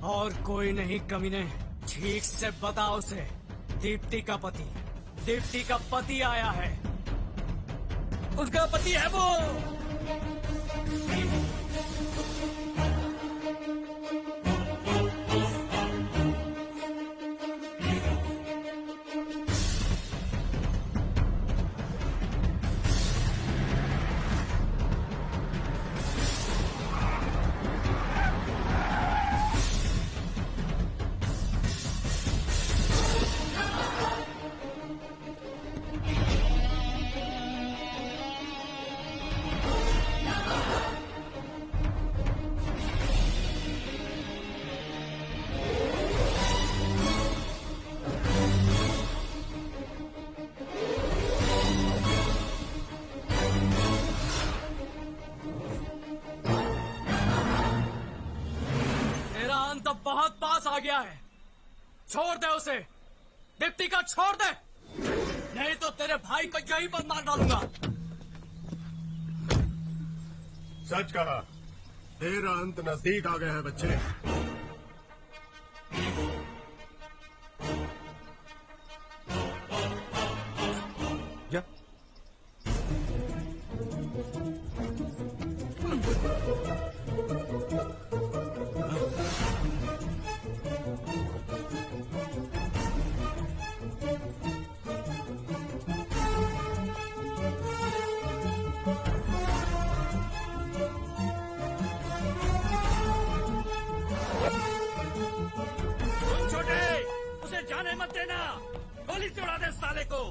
और कोई नहीं कमीने। ठीक से बताओ उसे, दीप्ति का पति आया है। उसका पति है वो। बहुत पास आ गया है। छोड़ दे उसे, दीप्ति का छोड़ दे, नहीं तो तेरे भाई को यहीं पर मार डालूंगा। सच कहा, तेरा अंत नजदीक आ गया है बच्चे। जा। जाने मत देना, गोली से उड़ा दे साले को।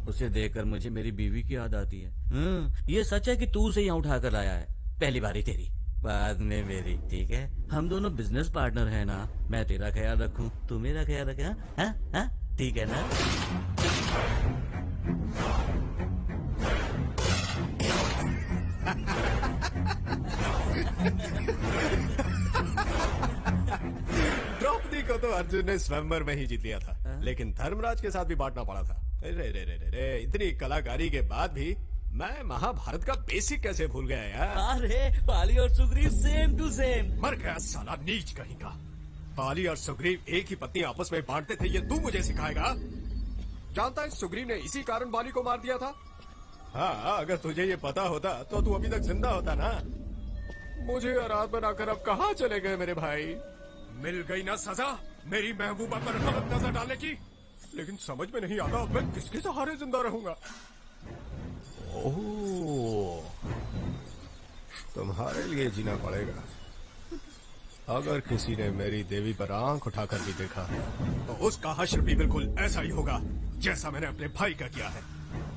उसे देखकर मुझे मेरी बीवी की याद आती है। ये सच है कि तू उसे यहाँ उठा कर लाया है? पहली बारी तेरी, बाद में मेरी, ठीक है? हम दोनों बिजनेस पार्टनर हैं ना, मैं तेरा ख्याल रखूं, तू मेरा ख्याल रखे। हाँ, ठीक है ना? द्रौपदी को तो अर्जुन ने स्वयंवर में ही जीत लिया था, लेकिन धर्मराज के साथ भी बांटना पड़ा था। रे, इतनी कलाकारी के बाद भी मैं महाभारत का बेसिक कैसे भूल गया यार? अरे बाली और सुग्रीव सेम टू सेम। मर गया साला नीच कहीं का। बाली और सुग्रीव एक ही पत्नी आपस में बांटते थे, ये तू मुझे सिखाएगा? जानता है सुग्रीव ने इसी कारण बाली को मार दिया था। हाँ, अगर तुझे ये पता होता तो तू अभी तक जिंदा होता ना। मुझे रात बनाकर अब कहाँ चले गए मेरे भाई? मिल गई ना सजा मेरी महबूबा पर गलत नजर डालने की। लेकिन समझ में नहीं आता मैं किसके सहारे जिंदा रहूंगा। ओह, तुम्हारे लिए जीना पड़ेगा। अगर किसी ने मेरी देवी पर आंख उठाकर भी देखा तो उसका हश्र भी बिल्कुल ऐसा ही होगा जैसा मैंने अपने भाई का किया है।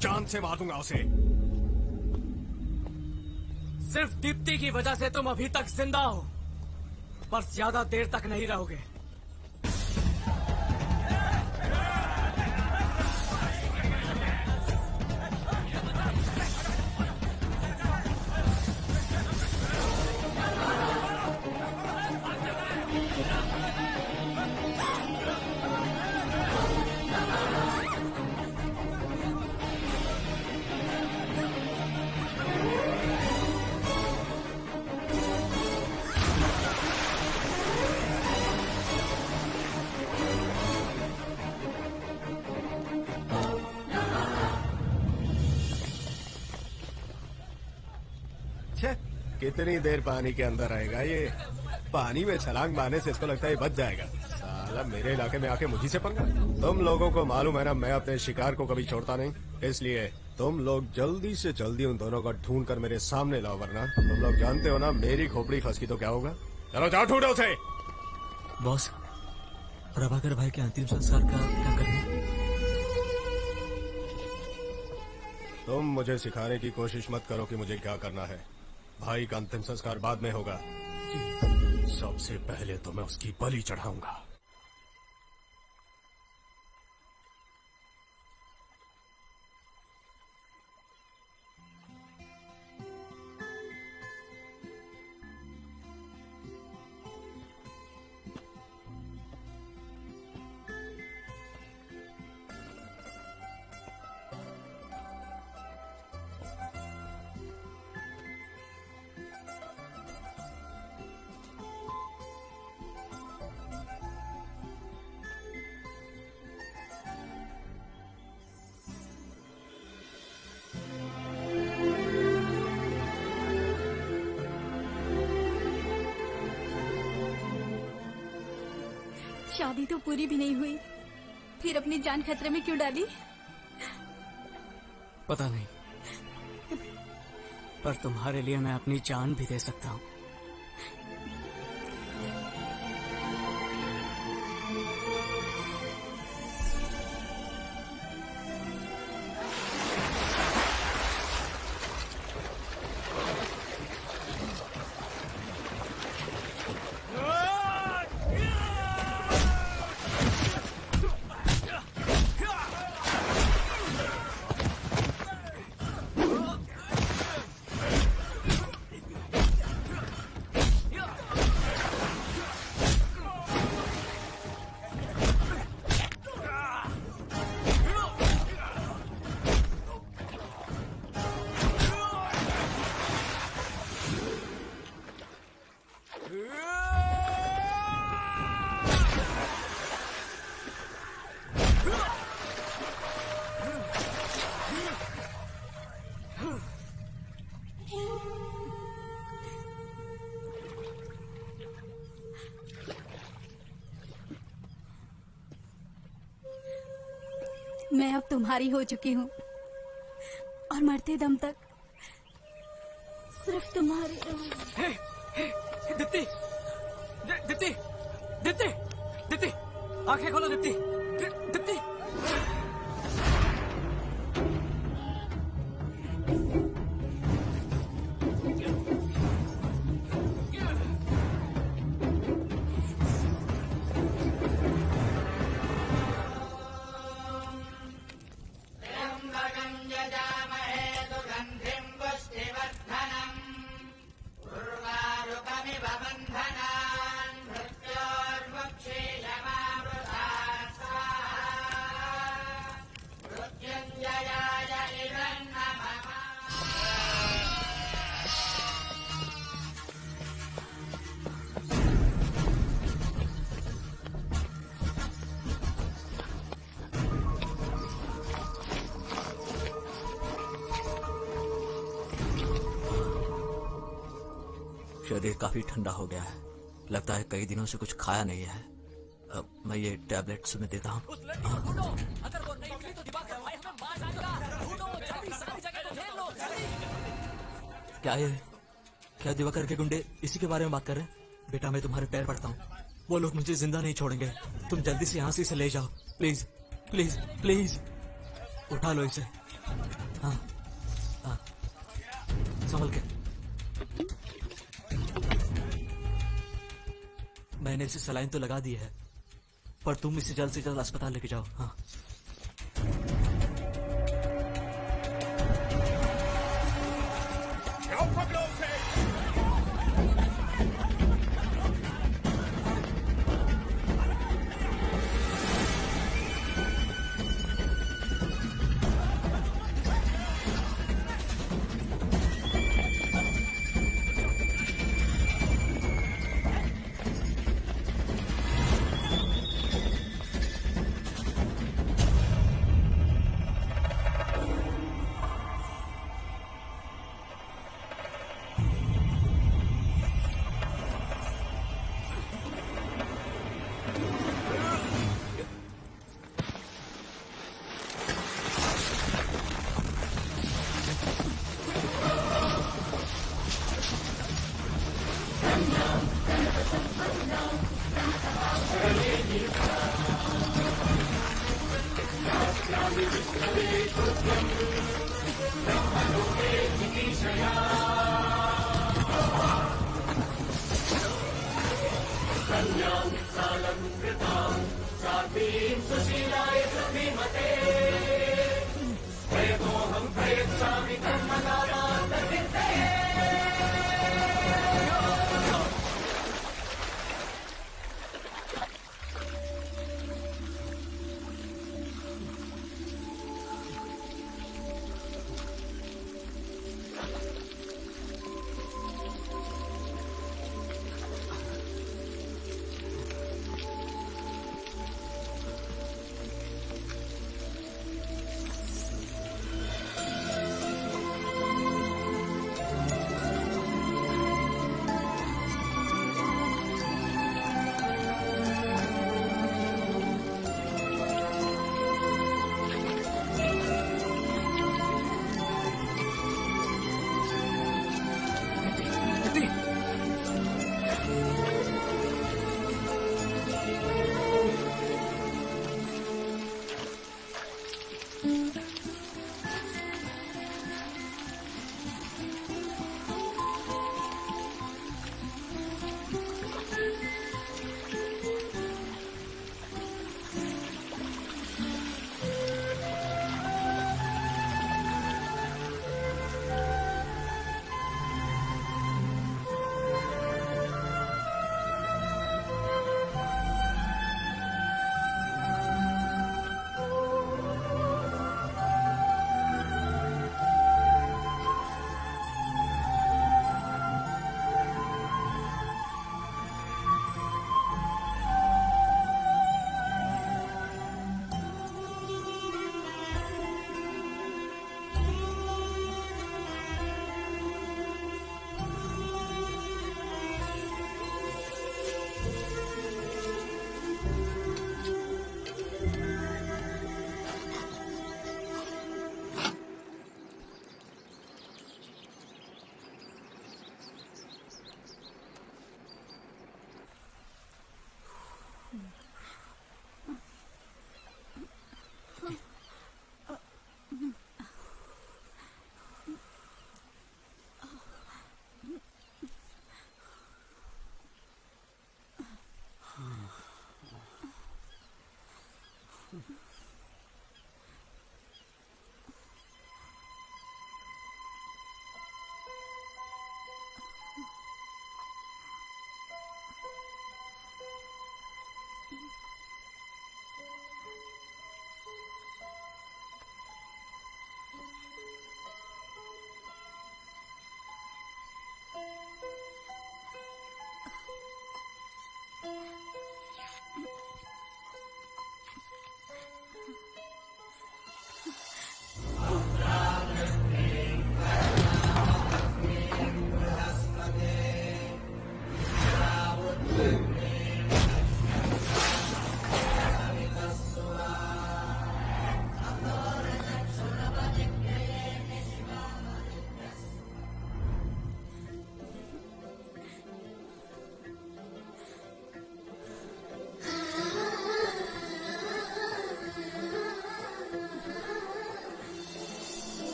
जान से मार दूंगा उसे। सिर्फ दीप्ति की वजह से तुम अभी तक जिंदा हो, पर ज्यादा देर तक नहीं रहोगे। कितनी देर पानी के अंदर रहेगा ये? पानी में छलांग मारने से इसको लगता है बच जाएगा। साला मेरे इलाके में आके मुझी से पंगा। तुम लोगों को मालूम है ना, मैं अपने शिकार को कभी छोड़ता नहीं। इसलिए तुम लोग जल्दी से जल्दी उन दोनों को ढूंढ कर मेरे सामने लाओ, वरना तुम लोग जानते हो ना मेरी खोपड़ी फंसकी तो क्या होगा। चलो जाओ ढूंढो उसे। बॉस, प्रभाकर भाई के अंतिम संस्कार का क्या करना? तुम मुझे सिखाने की कोशिश मत करो कि मुझे क्या करना है। भाई का अंतिम संस्कार बाद में होगा। सबसे पहले तो मैं उसकी बलि चढ़ाऊंगा। शादी तो पूरी भी नहीं हुई, फिर अपनी जान खतरे में क्यों डाली? पता नहीं, पर तुम्हारे लिए मैं अपनी जान भी दे सकता हूँ। मैं अब तुम्हारी हो चुकी हूँ और मरते दम तक सिर्फ तुम्हारी। दीप्ति, दीप्ति, दीप्ति, दीप्ति, आंखें खोलो दीप्ति, दीप्ति। शरीर काफी ठंडा हो गया है, लगता है कई दिनों से कुछ खाया नहीं है। अब मैं ये टैबलेट तुम्हें देता हूँ। क्या दिवाकर के गुंडे इसी के बारे में बात कर रहे हैं? बेटा मैं तुम्हारे पैर पड़ता हूँ, वो लोग मुझे जिंदा नहीं छोड़ेंगे। तुम जल्दी से यहाँ से इसे ले जाओ, प्लीज प्लीज प्लीज। उठा लो इसे। हाँ हाँ, संभल के। मैंने इसे सलाइन तो लगा दी है, पर तुम इसे जल्द से जल्द अस्पताल लेके जाओ। हाँ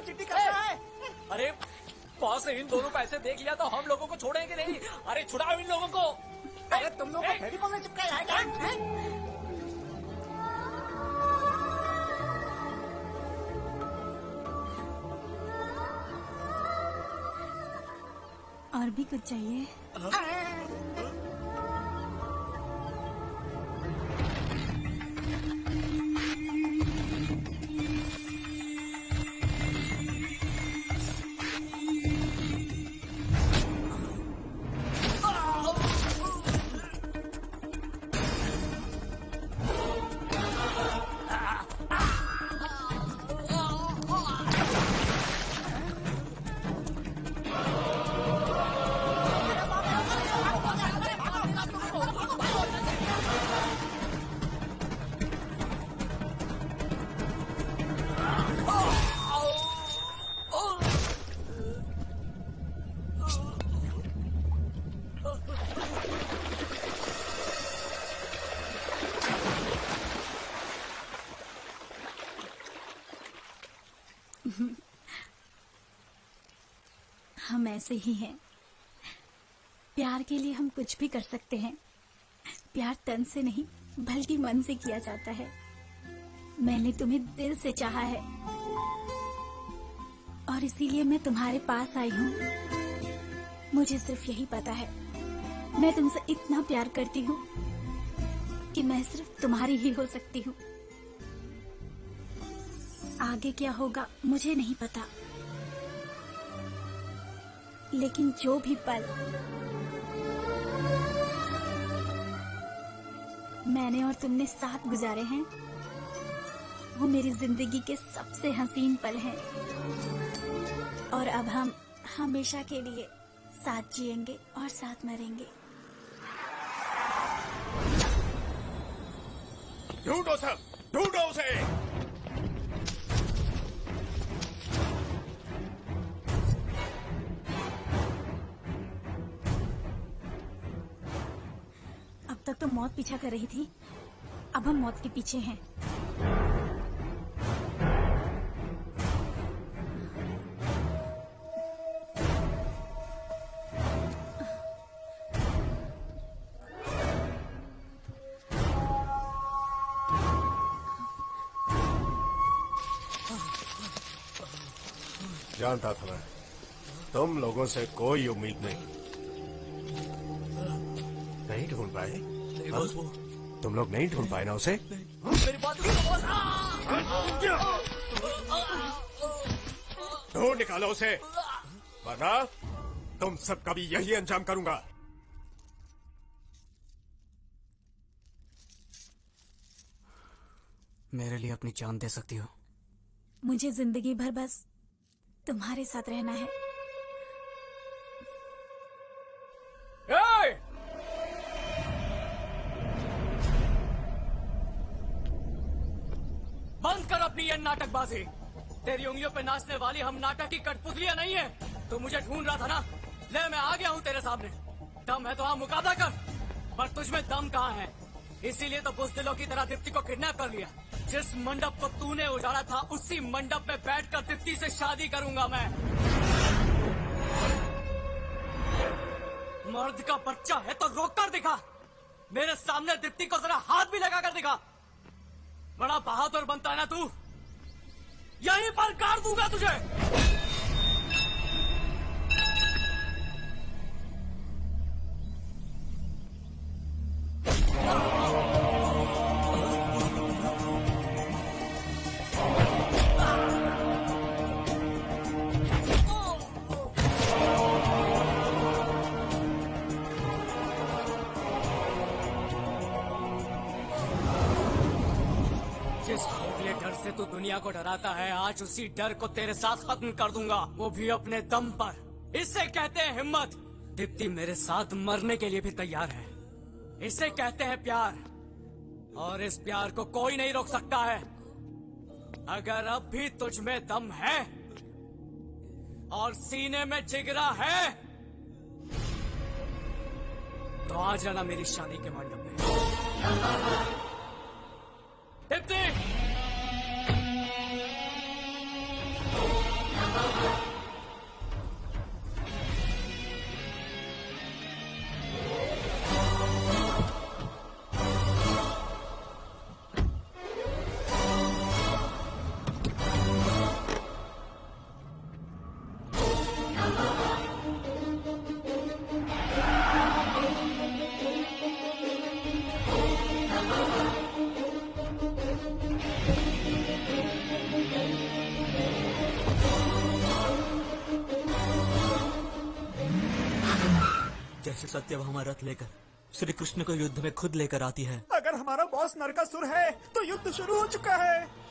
चिट्ठी कर रहा है। अरे बॉस ने इन दोनों को ऐसे देख लिया तो हम लोगों को छोड़ेंगे नहीं। अरे छुड़ाओ इन लोगों को। अरे तुम लोग फेविकोल में चिपकाया है क्या? और भी कुछ चाहिए? हम ऐसे ही हैं। प्यार के लिए हम कुछ भी कर सकते हैं। प्यार तन से नहीं बल्कि मन से किया जाता है। मैंने तुम्हें दिल से चाहा है और इसीलिए मैं तुम्हारे पास आई हूँ। मुझे सिर्फ यही पता है, मैं तुमसे इतना प्यार करती हूँ कि मैं सिर्फ तुम्हारी ही हो सकती हूँ। आगे क्या होगा मुझे नहीं पता, लेकिन जो भी पल मैंने और तुमने साथ गुजारे हैं वो मेरी जिंदगी के सबसे हसीन पल हैं। और अब हम हमेशा के लिए साथ जिएंगे और साथ मरेंगे। ढूंढो सब, ढूंढो उसे। अब तक तो मौत पीछा कर रही थी, अब हम मौत के पीछे हैं। जानता था मैं, तुम लोगों से कोई उम्मीद नहीं ढूंढ पाए। बॉस, वो तुम लोग नहीं ढूंढ पाए ना उसे? मेरी बात ढूंढ निकालो उसे, वरना तुम सबका भी यही अंजाम करूंगा। मेरे लिए अपनी जान दे सकती हो। मुझे जिंदगी भर बस तुम्हारे साथ रहना है। बंद कर अपनी ये नाटकबाजी। तेरी उंगलियों पे नाचने वाली हम नाटक की कठपुतलियां नहीं है। तू मुझे ढूंढ रहा था ना, ले मैं आ गया हूँ तेरे सामने। दम है तो हाँ मुकाबला कर, पर तुझमें दम कहाँ है? इसीलिए तो बुज़दिलों की तरह दीप्ति को किडनैप कर लिया। जिस मंडप को तूने उजाड़ा था उसी मंडप में बैठकर दीप्ति से शादी करूंगा मैं। मर्द का बच्चा है तो रोक कर दिखा। मेरे सामने दीप्ति को जरा हाथ भी लगा कर दिखा। बड़ा बहादुर बनता है ना तू, यहीं पर गाड़ दूंगा तुझे। तू दुनिया को डराता है, आज उसी डर को तेरे साथ खत्म कर दूंगा, वो भी अपने दम पर। इसे कहते हैं हिम्मत। दीप्ति मेरे साथ मरने के लिए भी तैयार है। इसे कहते हैं प्यार, और इस प्यार को कोई नहीं रोक सकता है। अगर अब भी तुझ में दम है और सीने में जिगरा है तो आ जाना मेरी शादी के मंडप में। दीप्ति, जैसे सत्यभामा रथ लेकर श्री कृष्ण को युद्ध में खुद लेकर आती है। अगर हमारा बॉस नरकासुर है तो युद्ध शुरू हो चुका है।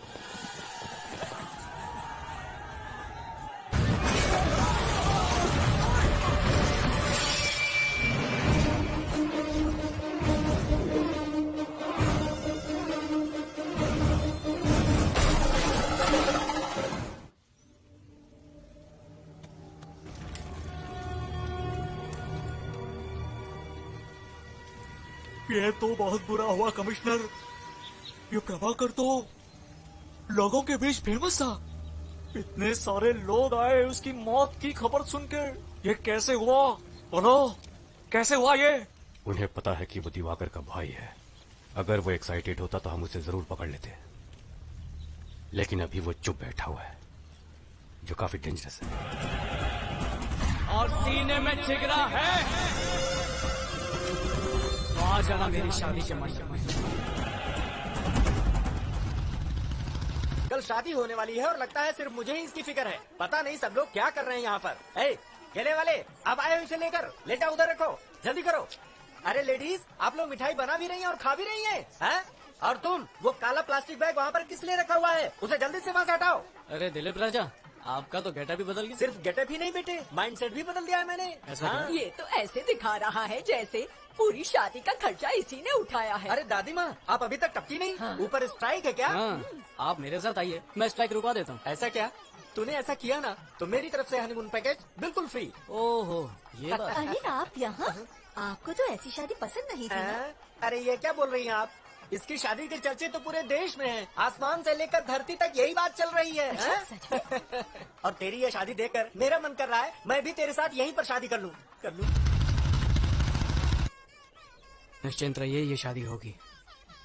ये तो बहुत बुरा हुआ कमिश्नर। ये प्रभाकर तो लोगों के बीच फेमस था। इतने सारे लोग आए उसकी मौत की खबर सुनकर। ये कैसे हुआ? बोलो, कैसे हुआ ये? उन्हें पता है कि वो दिवाकर का भाई है। अगर वो एक्साइटेड होता तो हम उसे जरूर पकड़ लेते, लेकिन अभी वो चुप बैठा हुआ है, जो काफी डेंजरस है। और सीने में जिगरा है तो आ जाना मेरी शादी के मंडप में। कल शादी होने वाली है और लगता है सिर्फ मुझे ही इसकी फिक्र है। पता नहीं सब लोग क्या कर रहे हैं यहाँ पर। केले वाले, अब आए हो इसे लेकर, ले जाओ उधर रखो, जल्दी करो। अरे लेडीज, आप लोग मिठाई बना भी रही हैं और खा भी रही हैं? और तुम वो काला प्लास्टिक बैग वहाँ पर किस लिए रखा हुआ है? उसे जल्दी से वहाँ से हटाओ। अरे दिलीप राजा, आपका तो गेटअप भी बदल गया। सिर्फ गेटअप ही नहीं बेटे, माइंडसेट भी बदल दिया है मैंने। ये तो ऐसे दिखा रहा है जैसे पूरी शादी का खर्चा इसी ने उठाया है। अरे दादी माँ, आप अभी तक टपकी नहीं? ऊपर स्ट्राइक है क्या? आप मेरे साथ आइए, मैं स्ट्राइक रुकवा देता हूँ। ऐसा क्या? तूने ऐसा किया ना तो मेरी तरफ से हनीमून पैकेज बिल्कुल फ्री। ओहो, ये बात। अरे आप यहाँ? आपको तो ऐसी शादी पसंद नहीं थी ना? अरे ये क्या बोल रही हैं आप? इसकी शादी के चर्चे तो पूरे देश में हैं। आसमान से लेकर धरती तक यही बात चल रही है। सच में? और तेरी ये शादी देखकर मेरा मन कर रहा है मैं भी तेरे साथ यहीं पर शादी कर लूं। निश्चिंत रहिए, ये शादी होगी।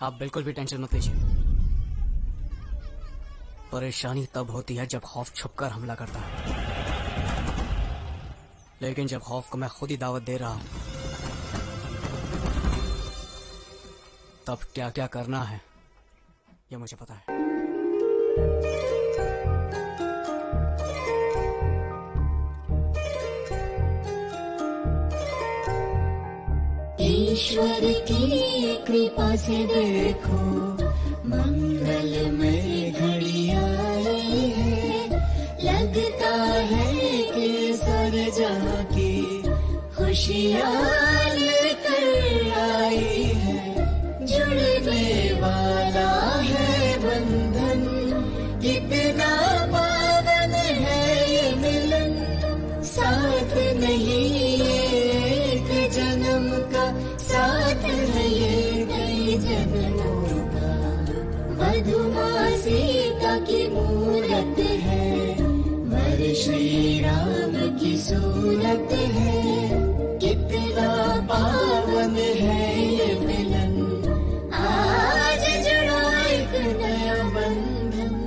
आप बिल्कुल भी टेंशन मत लीजिए। परेशानी तब होती है जब खौफ छुपकर हमला करता है, लेकिन जब खौफ को मैं खुद ही दावत दे रहा हूं, तब क्या क्या करना है ये मुझे पता है। ईश्वर की कृपा से देखो मंगलमय घड़ी आई है। लगता है कि सारे जहां की खुशियाँ लेकर आई है। जुड़ने वाला है बंधन, कितना पावन है ये मिलन। साथ नहीं एक जन्म का, साथ है ये कई जन्मों का। मधुमासी की मूरत है, वर श्री राम की सूरत है। कितना पावन है ये मिलन, आज जुड़ा एक नया बंधन।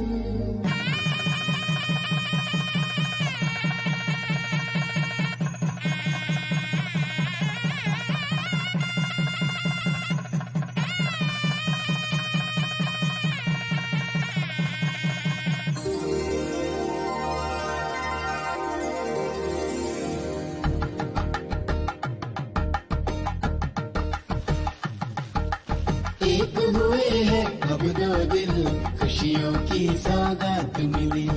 एक हुए हैं अब दो दिल, खुशियों की सौगात मिली।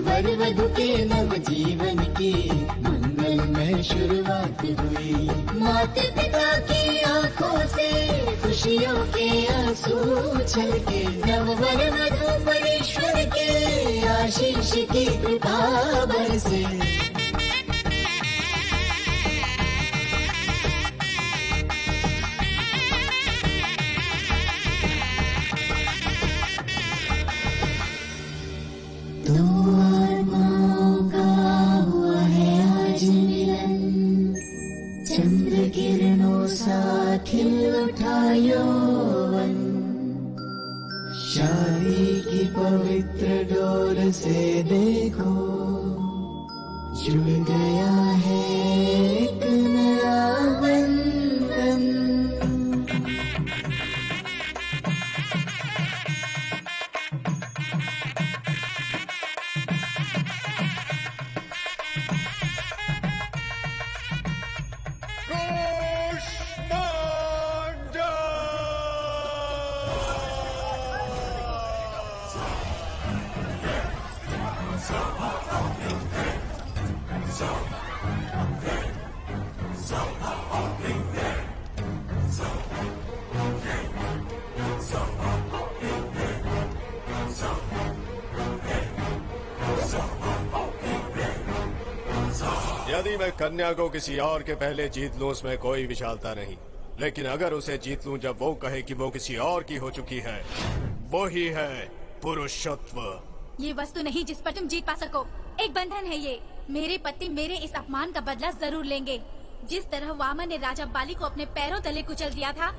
वर वधु के नव जीवन की मंगलमय शुरुआत हुई। माता पिता की आंखों से खुशियों के आंसू छलके। नव वर वधु पर ईश्वर के आशीष की कृपा बरसे। दो आत्माओं का हुआ है आज मिलन। चंद्र किरणों सा खिल उठा यौवन। शादी की पवित्र डोर से देखो जुड़ गया है एक नया बंधन। यदि मैं कन्या को किसी और के पहले जीत लूं उसमें कोई विशालता नहीं, लेकिन अगर उसे जीत लूं जब वो कहे कि वो किसी और की हो चुकी है, वो ही है पुरुषत्व। ये वस्तु नहीं जिस पर तुम जीत पा सको। एक बंधन है ये। मेरे पति मेरे इस अपमान का बदला जरूर लेंगे। जिस तरह वामन ने राजा बाली को अपने पैरों तले कुचल दिया था,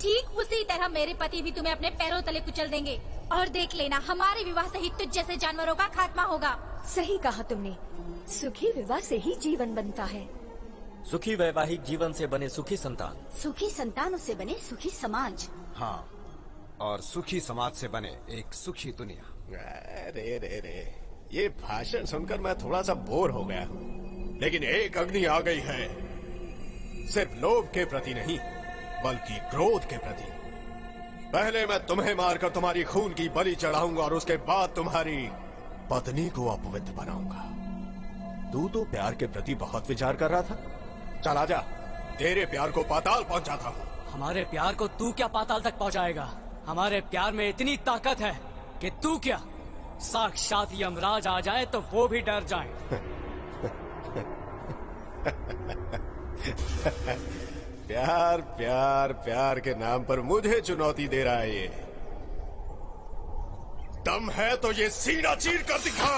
ठीक उसी तरह मेरे पति भी तुम्हें अपने पैरों तले कुचल देंगे। और देख लेना, हमारे विवाह से ही तुझ जैसे जानवरों का खात्मा होगा। सही कहा तुमने। सुखी विवाह से ही जीवन बनता है। सुखी वैवाहिक जीवन से बने सुखी संतान, सुखी संतानों से बने सुखी समाज। हाँ, और सुखी समाज से बने एक सुखी दुनिया। रे रे रे, ये भाषण सुनकर मैं थोड़ा सा बोर हो गया हूँ। लेकिन एक अग्नि आ गई है, सिर्फ लोभ के प्रति नहीं बल्कि क्रोध के प्रति। पहले मैं तुम्हें मारकर तुम्हारी खून की बलि चढ़ाऊंगा और उसके बाद तुम्हारी पत्नी को अपवित्र बनाऊंगा। तू तो प्यार के प्रति बहुत विचार कर रहा था। चल आजा, तेरे प्यार को पाताल पहुंचाता हूँ। हमारे प्यार को तू क्या पाताल तक पहुंचाएगा? हमारे प्यार में इतनी ताकत है कि तू क्या, साक्षात यमराज आ जाए तो वो भी डर जाए। प्यार प्यार प्यार के नाम पर मुझे चुनौती दे रहा है ये। दम है तो ये सीना चीर कर दिखा।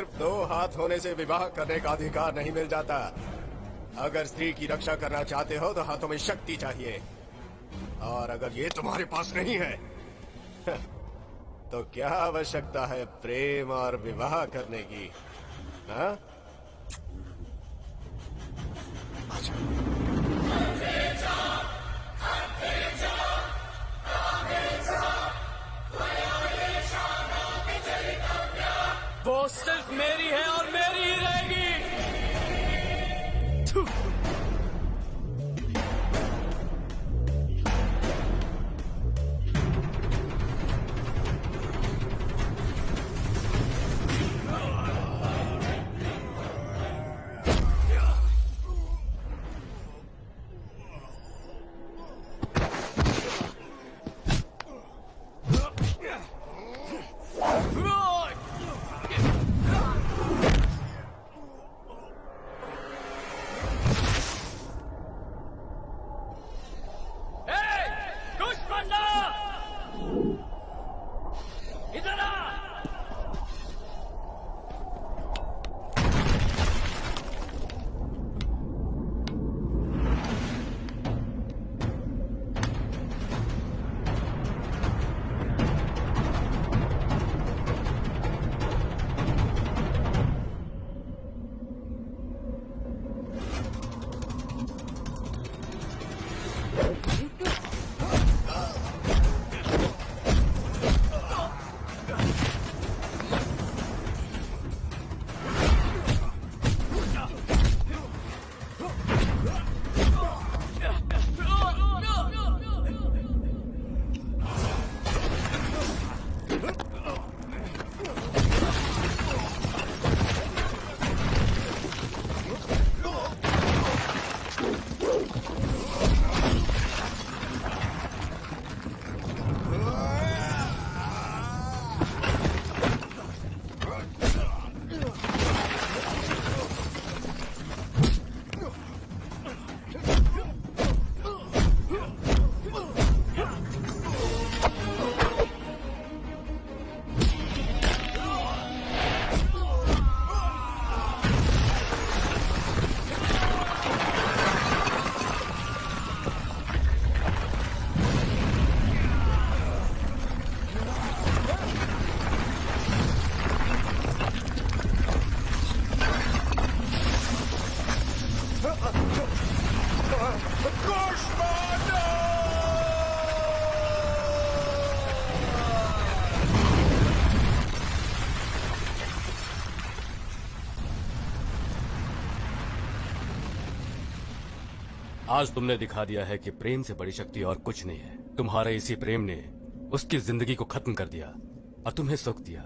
सिर्फ 2 हाथ होने से विवाह करने का अधिकार नहीं मिल जाता। अगर स्त्री की रक्षा करना चाहते हो तो हाथों में शक्ति चाहिए, और अगर ये तुम्हारे पास नहीं है तो क्या आवश्यकता है प्रेम और विवाह करने की? हाँ? वो सिर्फ मेरी है और मेरी ही रहेगी। आज तुमने दिखा दिया है कि प्रेम से बड़ी शक्ति और कुछ नहीं है। तुम्हारे इसी प्रेम ने उसकी जिंदगी को खत्म कर दिया और तुम्हें सुख दिया।